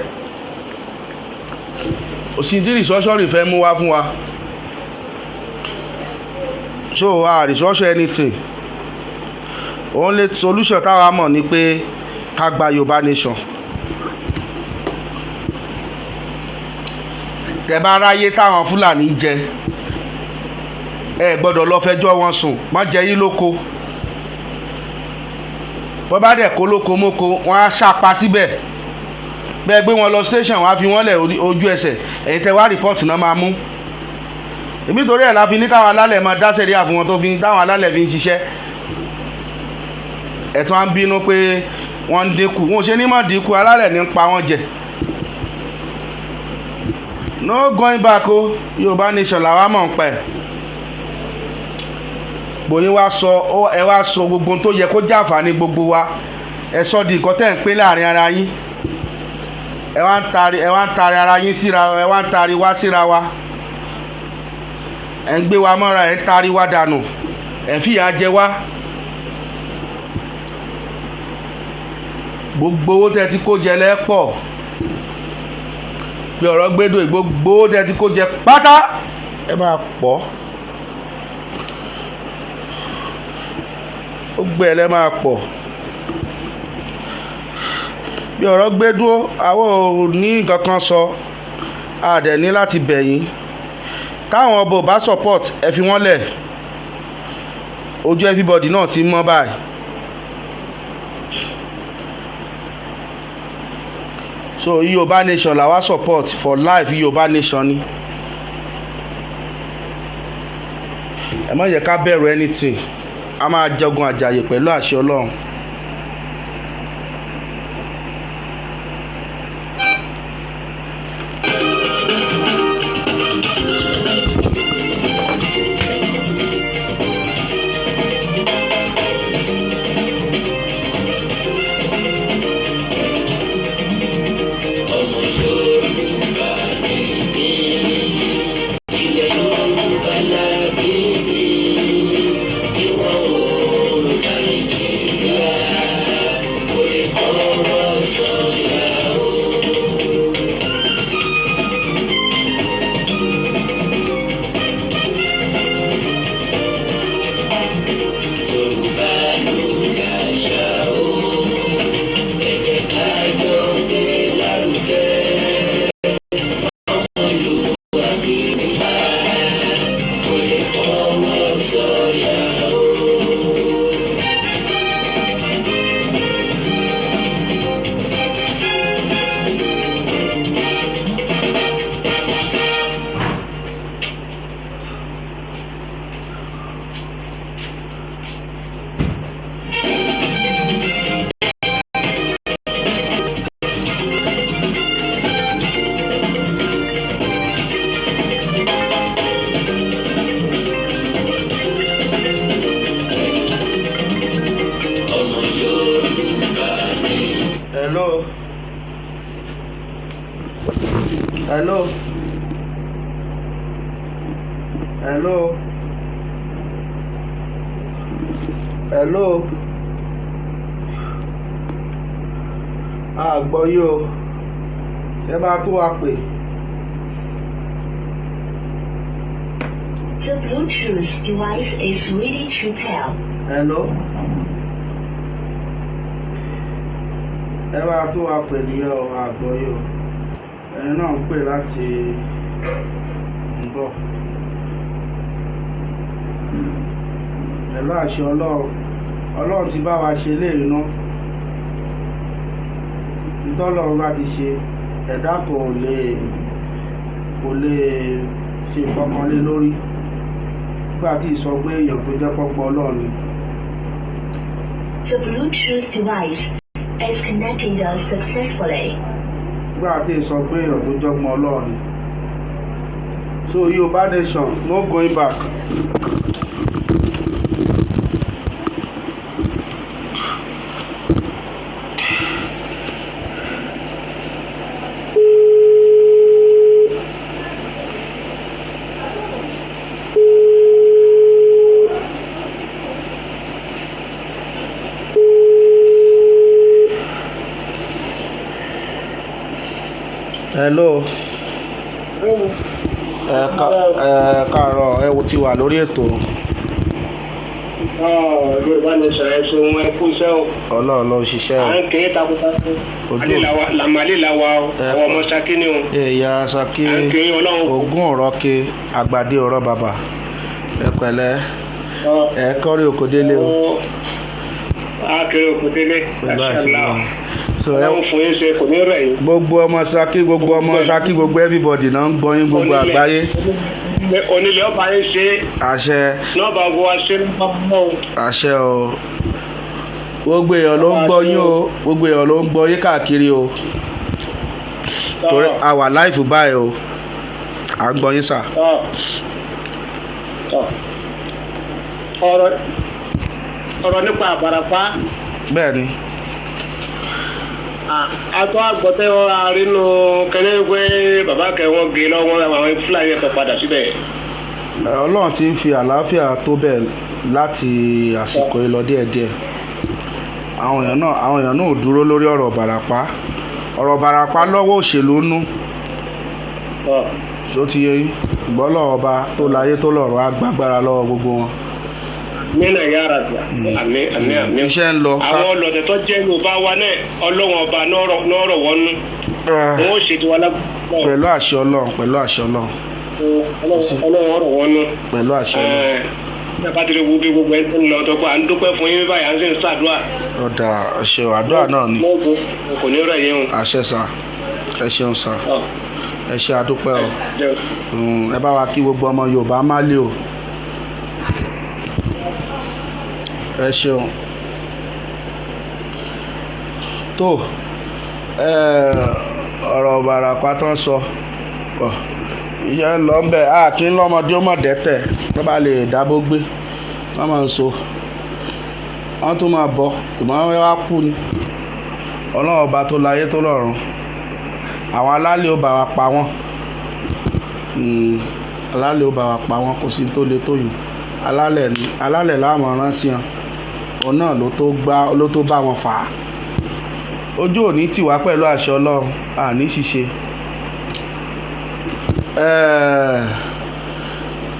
S1: Òsì tí rìsọ́sọ́rì fẹ́ mú wá fún wa. So rìsọ́sọ́ anything. Only solution táwa mọ̀ ni pé ká gba Yorùbá Nation. Tẹ́ bá ráyé táwọn Fúlàní jẹ, ẹ gbọ́dọ̀ lọ fẹjọ́ wọn sùn, má jẹ yín lóko. Bọ́ bá dẹ̀ kó lóko móko, wọ́n á ṣàpá síbẹ̀. Bẹ́ẹ̀ gbé wọn lọ station, wọ́n á fi wọ́n lẹ̀ ojú ẹsẹ̀. Ẹ̀yin tẹ́ wá rìpọ́ọ̀tì náà máa mú. Èmi torí ẹ̀ la fi ní káwọn alálẹ̀ máa dá sẹ̀ríà fún wọn tó fi táwọn alálẹ̀ fi ń ṣiṣẹ́. Ẹ̀tún á ń bínú pé wọ́n ń dínkù. Wọn ò ṣe ní mọ̀ dínkù, alálẹ̀ ní ń pa wọ́n jẹ. No going back o. Yorùbá Nation làwa mọ̀ ń pa ẹ̀. Bòyín ẹ wá sọ gbogbo tó yẹ kó jàǹfààní gbogbo wa. Ẹ sọ di nǹkan tẹ́ ń pín láàrin ara yín. Ẹ wá ń tari ara yín síra, ẹ wá ń tari wá síra wa. Ẹ ń gbé wa mọ́ra, ẹ ń tari wá dànù. Ẹ fìyà jẹ wá. Gbogbo owó tẹ́ ti kó jẹ lẹ́pọ̀. Bí ọ̀rọ̀ gbédò gbogbo owó tẹ́ ti kó jẹ pátá ẹ máa pọ̀. Ó gbé ẹ lẹ́ máa pọ̀. Bí ọ̀rọ̀ gbédò àwọn ò ní nǹkan kan sọ, a dẹ̀ ní láti bẹ̀yìn. Táwọn ọba ò bá support ẹ fi wọ́n lẹ̀. Ojú everybody náà ti mọ́ báyìí. So Yorùbá Nation làwa support for life. Yorùbá Nation ni. Ẹ má yẹ ká bẹ̀rù anything. A máa jagun àjàyè pẹ̀lú àṣẹ Ọlọ́run.
S3: Ilẹ̀ Yorùbá lábẹ́ mi, ìwọ̀ oòrùn Nàìjíríà.
S1: hello hello hello hello àgbọ̀ yìí o ẹ bá tó wa pè.
S3: The Bluetooth device is ready to pair.
S1: hello ẹ bá tó wa pè nìyẹn o àgbọ̀ yìí o ẹni náà ń pè láti ń bọ̀ pẹ̀lú àṣẹ ọlọ́run ti bá wa ṣe léèrè náà ìtọ́lọ́run bá ti ṣe ẹ̀dá kò lè ṣe kankan lé lórí nígbà tí ìsọ pé èèyàn tó jẹ́ pọ́pọ́ ọlọ́run ni.
S3: The Bluetooth device is connected successfully.
S1: nígbà tí ìsọ pé èèyàn tó jọ́gbọ́n ọlọ́run ni. So Yorùbá nation no going back. hello káàárọ̀ ẹ wo ti wà lórí ètò.
S4: Yorùbá nation ẹ ṣeun ẹ kú iṣẹ́ o.
S1: ọlọ́run ló ń ṣiṣẹ́ o.
S4: à ń kéré takuntakun. làmàlè la wa o. àwọn ọmọ Ṣakí ni o.
S1: èèyàn Ṣakí ogún ọ̀rọ̀ ke àgbàdé ọ̀rọ̀ bàbà ẹ pẹ̀lẹ́ ẹ kọ́rí oko délé o.
S4: a kéré oko délé.
S1: so
S4: ọlọ́run fún yín ṣe kò ní rẹ̀ yín.
S1: gbogbo ọmọ Ṣakí gbogbo everybody náà ń gbọ́ yín gbogbo àgbáyé.
S4: onílé ọba yín ṣe.
S1: àṣẹ.
S4: nọ́ọ̀bà gbọ́ wa ṣe nípa mọ́ o.
S1: àṣẹ o gbogbo èèyàn ló ń gbọ́ yín o gbogbo èèyàn ló ń gbọ́ yín káàkiri o torí a wà láìfù báyìí o à ń gbọ́ yín sà.
S4: ọ̀rọ̀ nípa Àbàràpá.
S1: bẹ́ẹ̀ ni.
S4: àtọ́ àgbọ̀tẹ́ àrínú kẹ́lẹ́ pé bàbá kẹwọn gé lọ́wọ́ àwọn fúlàní ẹ̀fẹ̀ padà síbẹ̀.
S1: ọlọ́run ti ń fi àlàáfíà tó bẹ́ẹ̀ láti àsìkò yìí lọ díẹ̀díẹ̀ àwọn èèyàn náà ò dúró lórí ọ̀rọ̀ Ìbàràpá lọ́wọ́ òṣèlú nú ṣó ti yẹ yín ìgbọ́lọ̀ ọba tó láyé tó lọ́rọ̀ agbágbára lọ́wọ́ gbogbo wọn.
S4: nínú ẹ̀yà ara àmì
S1: iṣẹ́ ń lọ ká
S4: àwọn ọlọ́dẹ tó jẹ́ Yorùbá wa náà ọlọ́wọ́n ọba nọ́ọ̀rọ̀ wọnú wọn ó ṣètò wa lágbàá
S1: pẹ̀lú àṣẹ Ọlọ́run
S4: ọlọ́wọ́n ọ̀rọ̀ wọnú
S1: pẹ̀lú àṣẹ Ọlọ́run.
S4: ní abájọ́ wo bí gbogbo ẹ̀ ń lọ dọ́gba à ń dúpẹ́ fún yín báyìí à ń sì ń ṣàdúrà.
S1: ọ̀dà àṣẹ àdúrà náà ni.
S4: kò ní rẹ̀ yín o.
S1: àṣẹ sà ẹ ṣeun sà ẹ ṣe àdúpẹ́ o ẹ bá wa kí gbogbo ọmọ Yorùbá má lé o. ẹ ṣeun tó ọ̀rọ̀ Ìbàràpá tó ń sọ iṣẹ́ ń lọ ń bẹ̀ kí ń lọ́mọdé ó mọ̀ dẹ́tẹ̀ tó bá lè dábò gbé wọ́n máa ń so wọ́n tún máa bọ̀ ìmọ̀ wọn wá kú ni Ọlọ́run ọba tó láyé tó lọ́run àwọn alálẹ̀ ó bá wa pa wọ́n alálẹ̀ ó bá wa pa wọ́n kò sí tó le tó yìí alálẹ̀ láàmú ránṣẹ́ hàn òun náà ló tó bá wọn fà á ojú òní tì wá pẹ̀lú àṣẹ Ọlọ́run àní ṣiṣe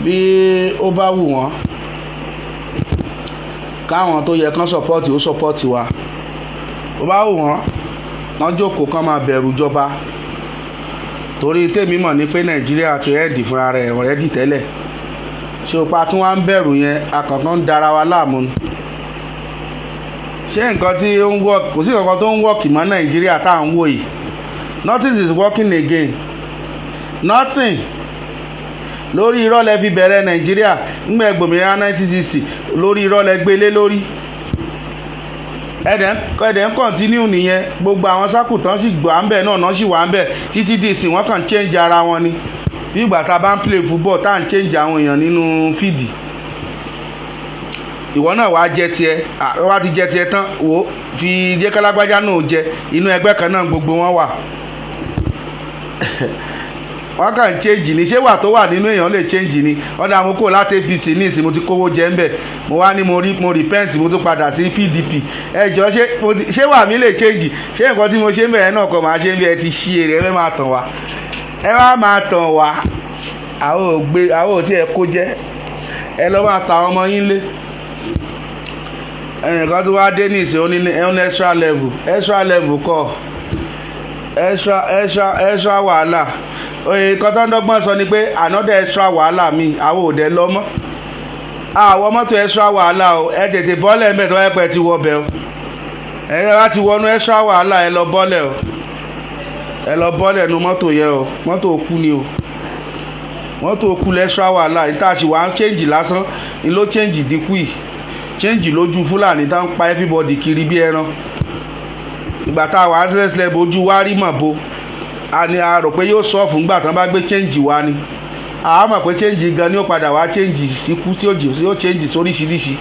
S1: bí ó bá wù wọ́n káwọn tó yẹ kán sọpọ́ọ̀tì ó sọpọ́ọ̀tì wa ó bá wù wọ́n jókòó kán máa bẹ̀rù jọba torí tèmi mọ̀ ní pé Nàìjíríà ti rẹ́ẹ̀dì fúnra rẹ̀ rẹ́ẹ̀dì tẹ́lẹ̀ ṣé o pa tí wọ́n ń bẹ̀rù yẹn akọ̀kan ń dara wa láàmú ni ṣé nǹkan tí ó ń wọ́ọ̀kì kò sí nǹkan tó ń wọ́ọ̀kì mọ́ Nàìjíríà tá à ń wò yìí nothing is working again nothing lórí irọ́ lẹ fi bẹ̀rẹ̀ Nàìjíríà nígbà ẹgbòmìnira 1960 lórí irọ́ lẹ gbélé lórí ẹ̀dẹ̀ ń kọ̀ntínú nìyẹn gbogbo àwọn sákùtàn sì gbà ń bẹ̀ náà sì wà ń bẹ̀ títí dìsìn wọ́n kàn change ara wọn ni bí ìgbà tá a bá ń play football tá à ń change àwọn èèyàn nínú fídì ìwọ náà wàá jẹ tiẹ̀ wọ́n bá ti jẹ tiẹ̀ tán wò ó fi jẹ́ kálágbájá náà jẹ inú ẹgbẹ́ kan náà gbogbo wọn wà wọ́n kàn ń change ni ṣé wà tó wà nínú èèyàn lè change ni ọ̀dà àmúkò láti APC ní ìsìn mo ti kówó jẹ ń bẹ̀ mo wá ní mo repent mo tún padà sí PDP ẹjọ́ ṣé wà mí lè change ṣé nǹkan tí mo ṣe ń bẹ̀rẹ̀ náà kọ́ máa ṣe ń bí ẹ ti ṣí èrè ẹ fẹ́ máa tàn wá ẹ wá máa tàn wá àwọn ò tí ẹ kó jẹ́ ẹ lọ́ máa ta ọmọ yín lé ẹnìkan tó wá dé ní ìsìn oní extra level kọ́ extra wàhálà oye kan tó ń dọ́gbọ́n sọ ni pé another extra wàhálà mi àwọn òde lọ mọ́ àwọn mọ́tò extra wàhálà o ẹ tètè bọ́lẹ̀ ń bẹ̀ tó ẹ̀pẹ̀ ti wọ bẹ̀ o ẹ̀yẹ láti wọnú extra wàhálà ẹ lọ bọ́lẹ̀ o ẹ lọ bọ́lẹ̀ nu mọ́tò yẹn o mọ́tò òkú ni o mọ́tò òkú lẹ́ extra wàhálà níta ṣì wá ń change lásán ni ló change dínkù yìí change lójú fúlàní tá ń pa everybody kiri bí ẹran ìgbà tá a wà á sẹ́sẹ̀ ojú wa rí mọ̀ bo a ní a rò pé yóò sọ fún gbà tán bá gbé change wá ni a mọ̀ pé change gan ni ó padà wá change síkú tí ó change sóríṣiríṣi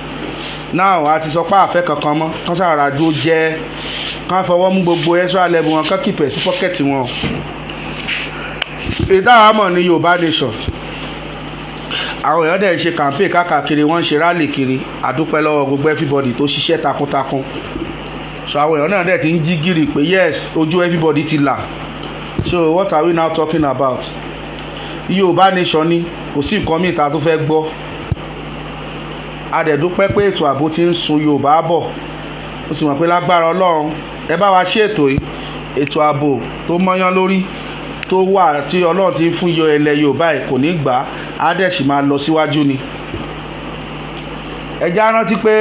S1: náà a ti sọ pé àfẹ́ kankan mọ́ kán sàrà dúró jẹ́ kán fọwọ́ mú gbogbo extra level wọn kán kìpẹ̀ sí pọ́kẹ́tì wọn. ìdáhàmọ̀ ní Yorùbá nation àwọn èèyàn dẹ̀ ń ṣe campaign káàkiri wọ́n ń ṣe rally kiri àdúpẹ́ lọ́wọ́ gbogbo everybody tó ṣiṣẹ́ takuntakun so àwọn èèyàn náà dẹ̀ ti ń jí gìrì pé yes ojú everybody ti là. So what are we now talking about? Yorùbá nation ni kò sí nǹkan míì ta tó fẹ́ gbọ́. A dẹ̀ dúpẹ́ pé ètò ààbò ti ń sun Yorùbá bọ̀ ó sì mọ̀ pé lágbára Ọlọ́run ẹ bá wa ṣe ètò yìí ètò ààbò tó mọ́yán lórí tó wà tí Ọlọ́run ti ń fún ilẹ̀ Yorùbá ẹ̀ kò ní gbà á dẹ̀ sì máa lọ síwájú ni. ẹ já rántí pé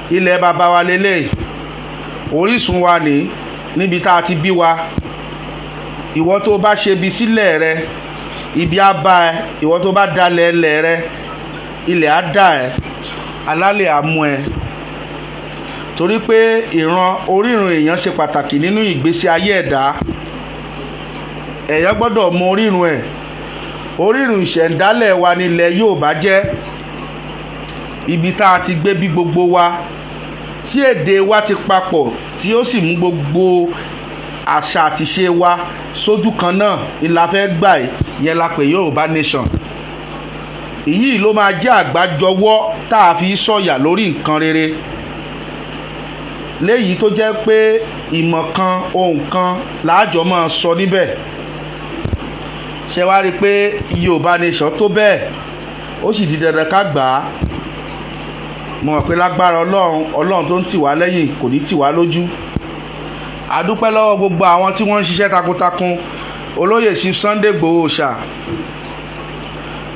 S1: ilẹ̀ bàbá wa lélẹ̀ orísun wa ní níbi tá a ti bí wa ìwọ tó bá ṣe bí sílẹ̀ rẹ ibi á bá ẹ ìwọ tó bá dalẹ̀ ẹlẹ̀ rẹ ilẹ̀ á dà ẹ alálẹ̀ á mú ẹ torí pé orírun èèyàn ṣe pàtàkì nínú ìgbésí ayé ẹ̀dá èèyàn gbọ́dọ̀ mọ orírun ẹ̀ orírun ìṣẹ̀ǹdálẹ̀ wa nílẹ̀ Yorùbá jẹ́ ibi tá a ti gbé bí gbogbo wa tí èdè wa ti papọ̀ tí ó sì mú gbogbo àṣà àti ṣe wa sójú kan náà ìlà fẹ́ gbà yẹn la pè Yorùbá nation. èyí ló máa jẹ́ àgbájọwọ́ tá a fi sọ̀yà lórí nǹkan rere léyìí tó jẹ́ pé ìmọ̀ kan ohun kan láàjọ máa sọ níbẹ̀. ṣé wàá rí i pé Yorùbá nation tó bẹ́ẹ̀ ó sì di dandan ká gbà á. mo mọ̀ pé lágbára Ọlọ́run tó ń tì wá lẹ́yìn kò ní tì wá lójú. a dúpẹ́ lọ́wọ́ gbogbo àwọn tí wọ́n ń ṣiṣẹ́ takuntakun olóyè Chief Sunday Igboho Òòṣà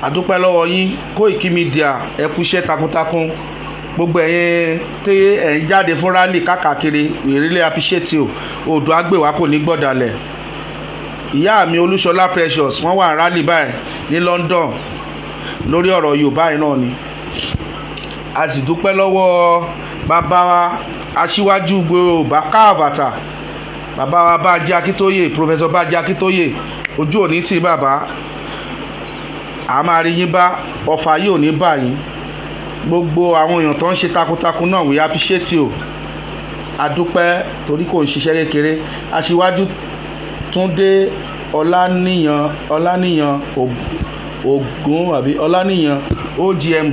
S1: a dúpẹ́ lọ́wọ́ yín Koiki Media ẹ kú iṣẹ́ takuntakun gbogbo ẹ̀yin tí ẹ̀ ń jáde fún rally káàkiri we really appreciate you Oòduà àgbèwá kò ní gbọ̀dàlẹ̀. ìyá mi Olúṣọlá Precious wọ́n wà rally báyìí ní London lórí ọ̀rọ̀ Yorùbá yìí náà ni. a sì dúpẹ́ lọ́wọ́ bàbá wa aṣíwájú Yorùbá káàbàtà bàbá wa Bánjí Akíntóyè Professor Bánjí Akíntóyè ojú òní tí bàbá a máa rí yín bá ọfà yìí ò ní bà yín gbogbo àwọn èèyàn tó ń ṣe takuntakun náà we appreciate you a dúpẹ́ torí kò ń ṣiṣẹ́ kékeré aṣíwájú Túndé Ọláníyàn Ògún àbí Ọláníyàn OGM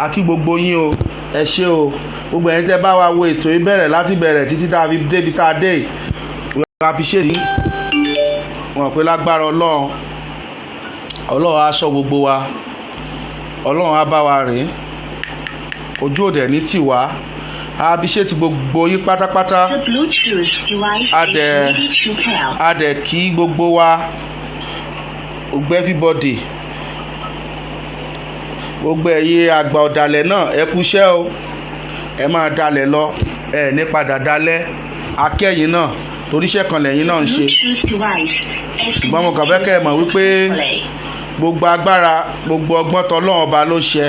S1: akí gbogbo yín o ẹ ṣé o gbogbo ẹ̀yin tẹ́ bá wa wo ètò yìí bẹ̀rẹ̀ láti bẹ̀rẹ̀ títí tá a fi débi tá a dé we appreciate yín wọn pé lágbára Ọlọ́run á ṣọ́ gbogbo wa Ọlọ́run á bá wa rìn ojú òde ní tiwa a appreciate gbogbo yín pátápátá
S3: The Bluetooth device is ready to pair.
S1: a dẹ̀ kí gbogbo wa gbogbo everybody gbogbo ẹ̀yin àgbà ọ̀dàlẹ̀ náà ẹ kúṣẹ́ o ẹ máa dalẹ̀ lọ ẹ ní padà dalẹ̀ akẹ́yìn náà toríṣẹ́ kan lẹ́yìn náà ń ṣe
S3: Bluetooth device is
S1: ṣùgbọ́n mo kàn fẹ́ kẹ́ ẹ mọ̀ wípé
S3: successfully.
S1: gbogbo agbára gbogbo ọgbọ́n tọ́lọ́run ọba ló ṣe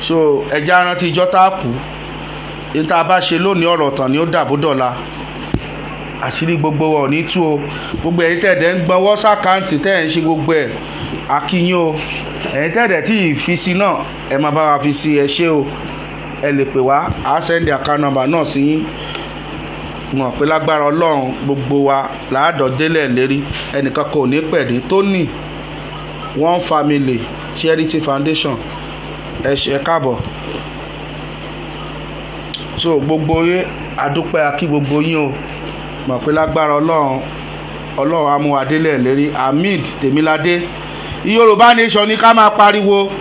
S1: so ẹja rántí ijọ́ tá a kú ní tá a bá ṣe lónìí ọ̀rọ̀ tán ni ó dàbó dọ̀la àṣírí gbogbo wa ò ní tú o gbogbo ẹ̀yin tẹ̀dẹ̀ ń gbọ́wọ́ sàkáǹtì tẹ̀ ń ṣe gbogbo ẹ̀ akínyìn o ẹ̀yin tẹ́ẹ̀dẹ̀ tí fi sí náà ẹ máa bá wa fi sí ẹ ṣé o ẹ lè pè wá á sẹ́ndì account number náà sí yín mọ̀ pé lágbára ọlọ́run gbogbo wa láàdọ̀délẹ̀ lérí ẹnìkan kò ní pẹ̀dé Tony One Family Charity Foundation ẹ ṣé káàbọ̀ so gbogbo yín adúpẹ́ akí gbogbo yín o mọ̀ pé lágbára ọlọ́run amúwadélẹ̀ lérí Hamid Tèmiládé Yorùbá nation ní ká máa pariwo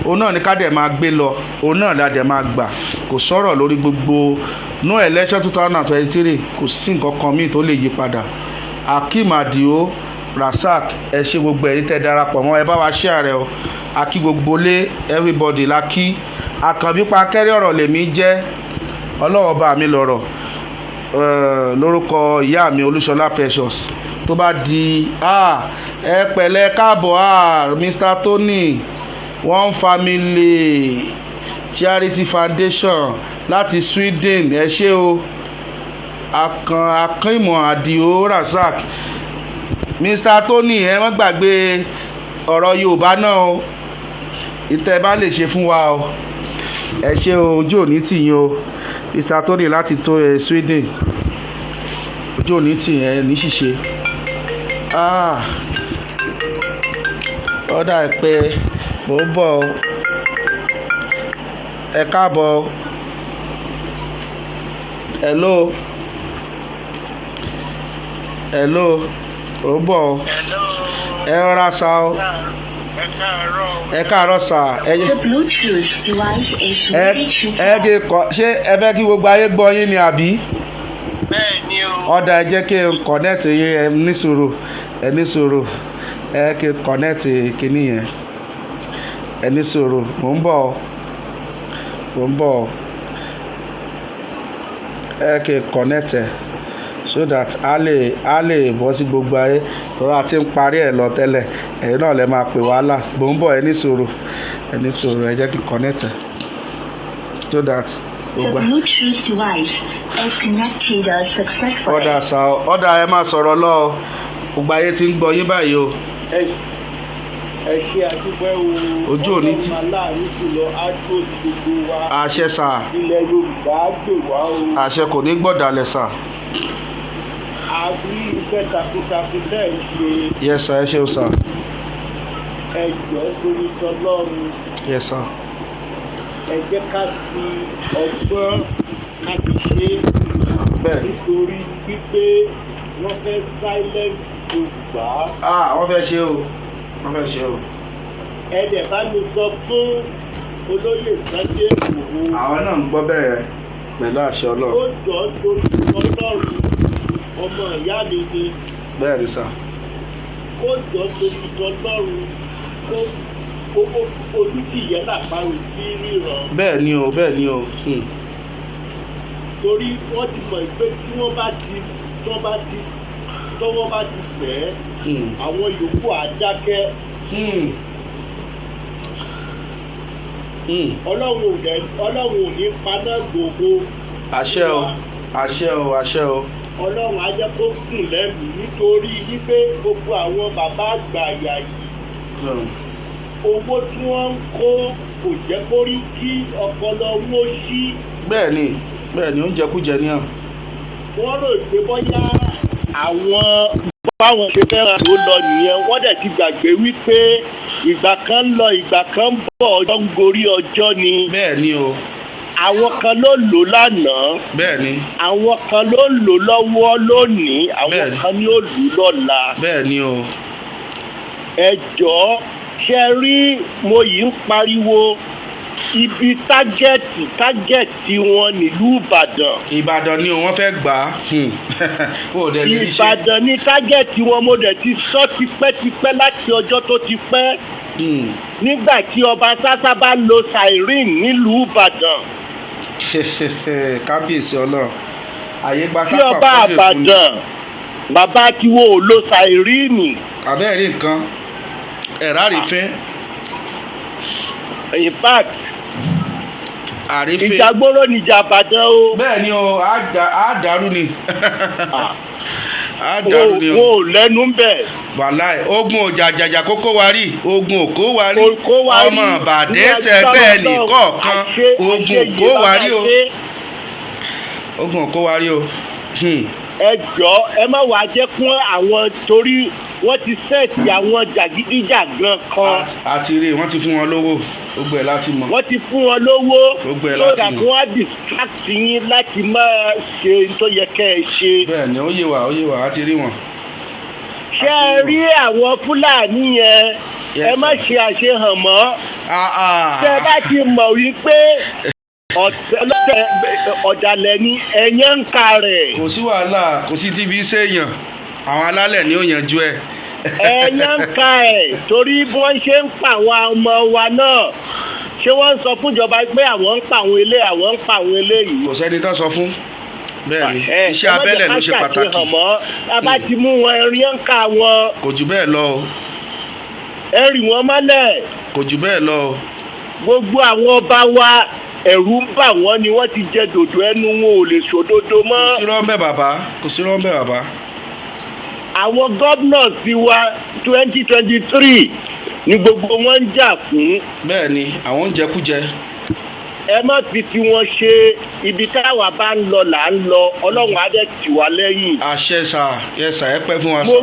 S1: òun náà ní ká dẹ̀ máa gbé lọ òun náà la dẹ̀ máa gbà kò sọ̀rọ̀ lórí gbogbo no election 2023 kò sí nǹkan kan míì tó lè yí padà Akeem Adio Rasak ẹ ṣé gbogbo ẹ̀yin tẹ́ darapọ̀ mọ́ ẹ bá wa share rẹ̀ o akí gbogbo lé everybody la kí Àkànbí Pakẹ́rẹ́ ọ̀rọ̀ lèmi jẹ́ ọlọ́wọ́ bá mi lọ̀rọ̀ lórúkọ ìyá mi Olúṣọlá Precious tó bá di ẹ pẹ̀lẹ́ káàbọ̀ Mr. Tony One Family Charity Foundation láti Sweden ẹ ṣé o Akeem Adio Rasak Mr. Tony ẹ má gbàgbé ọ̀rọ̀ Yorùbá náà o ìtẹ́ bá lè ṣe fún wa o ẹ ṣé o ojú òní tì yín o Mr. Tony láti tó Sweden ojú òní tì yẹn ní ṣíṣe ọ̀dà pé mò ń bọ̀ ẹ káàbọ̀ hello mò ń bọ̀ ẹ rọra sa o ẹ káàárọ̀ sà
S3: The Bluetooth device is ready to pair.
S1: ṣé ẹ fẹ́ kí gbogbo ayé gbọ́ yín ni àbí
S4: bẹ́ẹ̀ ni o.
S1: ọ̀dà ẹ jẹ́ kí n connect yín ẹ ní sùúrù ẹ kí n connect kíní yẹn ẹ ní sùúrù mò ń bọ̀ ẹ kí n connect ẹ so that a lè bọ́ sí gbogbo ayé tọ́ra àti ń parí ẹ̀ lọ tẹ́lẹ̀ ẹ̀yin náà lè máa pè wá last mò ń bọ̀ ẹ ní sùúrù ẹ jẹ́ kí n connect ẹ so that
S3: The Bluetooth device is connected successfully.
S1: ọ̀dà ẹ máa sọ̀rọ̀ lọ gbogbo ayé ti ń gbọ́ yín báyìí o.
S4: ẹ ṣe àdúpẹ́ o.
S1: Ojú òní tí.
S4: ọlọ́run aláàánú jùlọ á tó gbogbo wa.
S1: àṣẹ sà.
S4: ilẹ̀ Yorùbá á gbè wá o.
S1: àṣẹ kò ní gbọ̀dálẹ̀ sà.
S4: àbí iṣẹ́ takuntakun tẹ̀ ń ṣe.
S1: yes sir ẹ ṣeun sà.
S4: ẹ jọ̀ọ́ torí tọlọ́run.
S1: yes sir.
S4: ẹ jẹ́ ká fi ọgbọ́n ká fi ṣe.
S1: bẹ́ẹ̀
S4: nítorí wípé wọ́n fẹ́ silence Yorùbá.
S1: wọ́n fẹ́ ṣe o.
S4: ẹ̀dẹ̀ bá mi sọ fún olóyè Sunday Igboho.
S1: àwọn náà ń gbọ́ bẹ́ẹ̀ pẹ̀lú àṣẹ
S4: ó
S1: Ọlọ́run.
S4: jọ torí Ọlọ́run ọmọ ìyá mi ni.
S1: bẹ́ẹ̀ ni sà.
S4: ó jọ torí Ọlọ́run ó olùdíyẹ làpárò sí ríran.
S1: bẹ́ẹ̀ ni o.
S4: torí wọ́n ti mọ̀ pé tí wọ́n bá ti tọ́wọ́ bá ti fẹ́ àwọn yòókù á dákẹ́. Ọlọ́run ò ní paná gbogbo.
S1: àṣẹ o.
S4: Ọlọ́run á jẹ́ kó gùn lẹ́mìí nítorí wípé gbogbo àwọn bàbá àgbà àyà yìí owó tí wọ́n ń kó kò jẹ́ kó rí kí ọpọlọ wọn ṣí.
S1: bẹ́ẹ̀ ni oúnjẹ kújẹ ní à.
S4: wọ́n rò pé bóyá àwọn báwọn ṣe fẹ́ràn tó lọ nìyẹn wọ́n dẹ̀ ti gbàgbé wípé ìgbà kan ń lọ ìgbà kan ń bọ̀ ọjọ́ ń gorí ọjọ́ ni.
S1: bẹ́ẹ̀ ni o.
S4: àwọn kan ló lò lánàá.
S1: bẹ́ẹ̀ ni.
S4: àwọn kan ló lò lọ́wọ́ lónìí àwọn kan ni ó lò lọ́la.
S1: bẹ́ẹ̀ ni o.
S4: ẹ jọ̀ọ́ ṣe rí mo yìí ń pariwo ibi tágẹ́ẹ̀tì wọn nílùú Ìbàdàn
S1: ni wọ́n fẹ́ gbà á.
S4: Ìbàdàn ni tágẹ́ẹ̀tì wọn mo dẹ̀ ti sọ tipẹ́tipẹ́ láti ọjọ́ tó ti pẹ́. nígbà tí ọba sásá bá lo siren nílùú Ìbàdàn.
S1: kábíyèsí Ọlọ́run àyè gba
S4: tí ọba Ìbàdàn bàbá tiwo ò lo siren.
S1: àbẹ́ẹ̀rí nǹkan ẹ̀rá rí fẹ́.
S4: in fact
S1: àrífẹ́
S4: ìjàgbóró níjà Ìbàdàn o.
S1: bẹ́ẹ̀ ni o á dàrú ni á dàrú ni o.
S4: wọn ò lẹ́nu bẹ̀.
S1: wàláì ogun òjàjàjà kókó wa rí ogun òkó wa rí
S4: Òkó wa rí.
S1: ọmọ bàdẹ́sẹ̀ bẹ́ẹ̀ ní kọ̀ọ̀kan ogun òkó wa rí o ogun òkó wa rí o.
S4: ẹ jọ ẹ má wàá jẹ́ kún àwọn torí wọ́n ti sẹ́ẹ̀tì àwọn jàgídíjàgan kan.
S1: àti rí wọ́n ti fún wọn lówó gbogbo ẹ̀ láti mọ̀.
S4: wọ́n ti fún wọn lówó
S1: Gbogbo ẹ̀ láti mọ̀.
S4: kí wọ́n distract yín láti máa ṣe tó yẹ kẹ́ ẹ ṣe.
S1: bẹ́ẹ̀ ni ó yé wa á ti rí wọn.
S4: ṣé ẹ rí àwọn fúlàní yẹn
S1: Yes,
S4: ẹ má
S1: sir.
S4: ṣe àṣehàn mọ́. ṣé ẹ bá ti mọ̀ wípé ọ̀dàlẹ̀ ni ẹ̀yẹ́ ń ka rẹ̀.
S1: kò sí wàhálà kò sí tv séèyàn àwọn alálẹ̀ ni ó yanjú ẹ̀.
S4: ẹ̀yẹ́ ń ka ẹ̀ torí bí wọ́n ṣe ń pa àwọn ọmọ wa náà ṣé wọ́n ń sọ fúnjọba pé àwọn ń pa àwọn ilé àwọn ń pa àwọn ilé yìí.
S1: kò sẹ́ni tó sọ fún bẹ́ẹ̀ ni iṣẹ́ abẹ́lẹ̀ ló ṣe pàtàkì.
S4: a bá ti mú wọn ẹ̀rí ń ka wọn
S1: kò jù bẹ́ẹ̀ lọ o
S4: ẹ̀rí wọn mọ́lẹ̀.
S1: kò jù bẹ́ẹ̀ lọ o.
S4: gbogbo àwọn ọba wa ẹ̀rù ń bà wọ́n ni wọ́n ti jẹ dòdò ẹnu wọn ò lè sòdodo mọ́.
S1: kò sí rọ́ńbẹ́ bàbá kò sí rọ́ńbẹ́ bàbá.
S4: àwọn gómìnà ti wa 2023 ni gbogbo wọn ń jà fún.
S1: bẹ́ẹ̀ ni àwọn ń jẹkújẹ.
S4: ẹ má fi tiwọn ṣe ibi táwa bá ń lọ là ń lọ ọlọ́run á dẹ̀ tì wá lẹ́yìn.
S1: àṣẹ sà yẹ sà ẹ pẹ́ fún wa sà.
S4: mo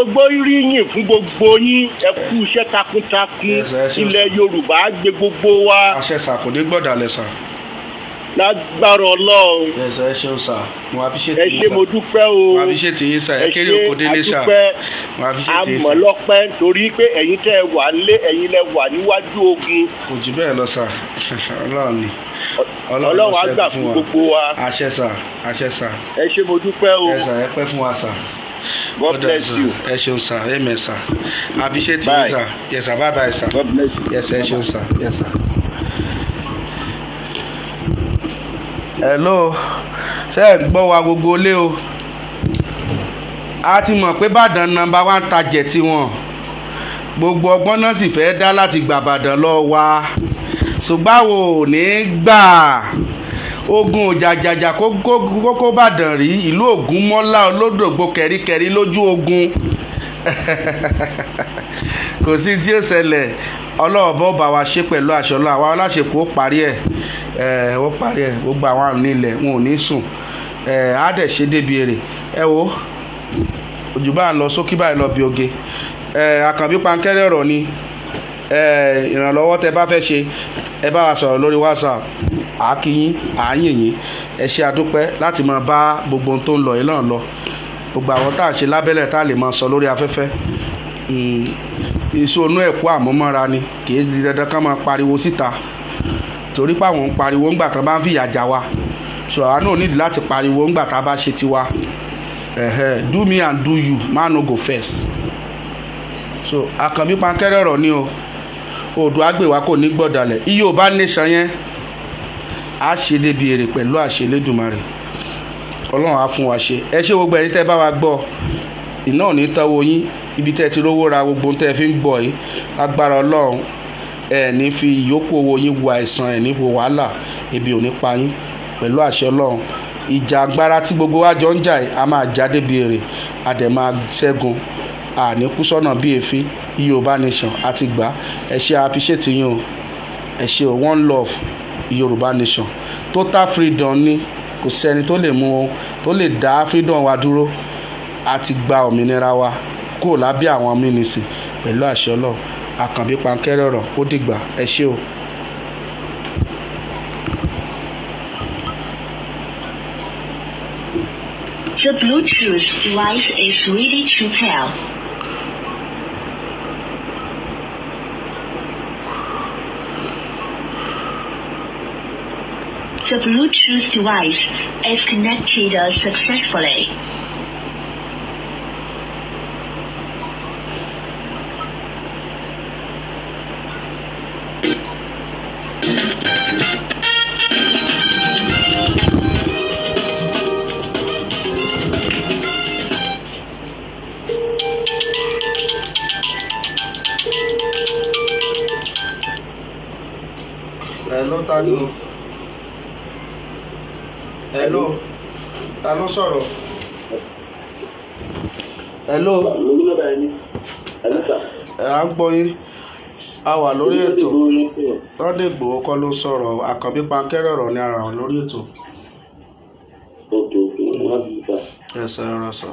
S4: gbóríyìn fún gbogbo yín ẹ kú iṣẹ́ takuntakun.
S1: Yes, sir, ẹ ṣeun,
S4: ilẹ̀ yorùbá gbé gbogbo wa
S1: àṣẹ sà kò ní gbọ́dàlẹ̀ sà.
S4: lágbára ọlọ́run.
S1: yẹ sà ẹ ṣeun sà mo appreciate
S4: ẹ
S1: yín
S4: ṣé
S1: sà.
S4: mo dúpẹ́ o.
S1: mo appreciate yín sà ẹ kéré òkò délé sà. mo appreciate yín sà.
S4: àmọ̀lọ́pẹ́ torí pé ẹ̀yin tẹ́ ẹ wà nílé ẹ̀yin lẹ wà níwájú ogun.
S1: kò jù bẹ́ẹ̀ lọ sà ọlọ́run ni
S4: ọlọ́run á gbà fún gbogbo wa.
S1: àṣẹ sà àṣẹ sà.
S4: ẹ ṣé mo dúpẹ́ o.
S1: yẹ sà ẹ pẹ́ fún wa sà.
S4: God bless you.
S1: ẹ ṣeun sà amen sà appreciate yín sà yẹ sà bye bye sà.
S4: God bless you.
S1: yẹ sà ẹ ṣeun sà yẹ sà. hello ṣé ẹ gbọ́ wa gbogbo lé o a ti mọ̀ pé Ìbàdàn nọ́mbà 1 target tiwọn gbogbo ọgbọ́n náà sì fẹ́ dá láti gbà Ìbàdàn lọ wa ṣùgbọ́n àwọn ò ní gbà ogun òjàjàjà kókó Ìbàdàn rí ìlú Ògúnmọ́lá olódògbò kẹ̀ríkẹ̀rí lójú ogun kò sí tí ó ṣẹlẹ̀ ọlọ́ọ̀bọ bá wa ṣe pẹ̀lú àṣọ lọ àwọn aláṣepọ̀ ó parí ẹ̀ gbogbo àwọn àrùn nílẹ̀ wọn ò ní sùn á dẹ̀ ṣe débi èrè ẹ wo òjò bá ń lọ sókè báyìí lọ bí oge àkànbí pankẹ́rẹ́ ọ̀rọ̀ ni ìrànlọ́wọ́ tẹ bá fẹ́ ṣe ẹ bá wa sọ̀rọ̀ lórí WhatsApp àákíyín àáyìnyín ẹ ṣe àdúpẹ́ láti máa bá gbogbo ohun tó ń lọ yìí náà lọ gbogbo àwọn tá à ń ṣe lábẹ́lẹ̀ tá à lè máa sọ lórí afẹ́fẹ́ ìṣònú ẹ̀kọ́ àmúmọ́ra ni kì í di dandan ká máa pariwo síta torí pé àwọn ń pariwo ńgbà tán bá ń fìyà já wa so àwa náà nídìí láti pariwo ńgbà tá a bá ṣe tiwa do me and do you man no go first so àkànbí pankẹ́rẹ́ ọ̀rọ̀ ni o odò àgbèwá kò ní gbọ́dọ̀lẹ̀ iye ò bá nation yẹn á ṣe débi èrè pẹ̀lú àṣẹ Elédùmarè ọlọ́run á fún wa ṣe ẹ ṣé gbogbo ẹ̀yin tẹ́ bá wa gbọ́ iná ò ní tọ́wọ́ yín ibi tẹ́ ti rówó ra gbogbo tẹ́ fi ń gbọ́ yìí lágbára ọlọ́run ẹ̀ ní fi ìyókù owó yín wo àìsàn ẹ̀ ní wo wàhálà ebi ò ní pa yín pẹ̀lú àṣẹ ọlọ́run ìjà agbára tí gbogbo wa jọ ń jà yìí a máa já débi èrè a dẹ̀ máa ṣẹ́gun àní kú sọ́nà bí èéfín Yorùbá nation àti gbà ẹ ṣé appreciate yín o ẹ ṣé o one love Yorùbá nation total freedom ni kò sẹ́ni tó lè mú o tó lè dá freedom wa dúró àti gba òmìnira wa kúrò lábẹ́ àwọn mínísì pẹ̀lú àṣẹ ọlọ́run àkànbí pankẹ́rẹ́ ọ̀rọ̀ ó dìgbà ẹ ṣé o.
S3: The Bluetooth device is ready to pair. The Bluetooth device is connected successfully.
S1: Hello, ta ni o? Hello, ta ló sọ̀rọ̀? hello à ń gbọ́ yín a wà lórí ètò Sunday Igboho kọ́ ló sọ̀rọ̀ Àkànbí Pankẹ́rẹ́ ọ̀rọ̀ ní ara wọn lórí ètò. ẹ̀sẹ̀ ọ̀rọ̀ sọ.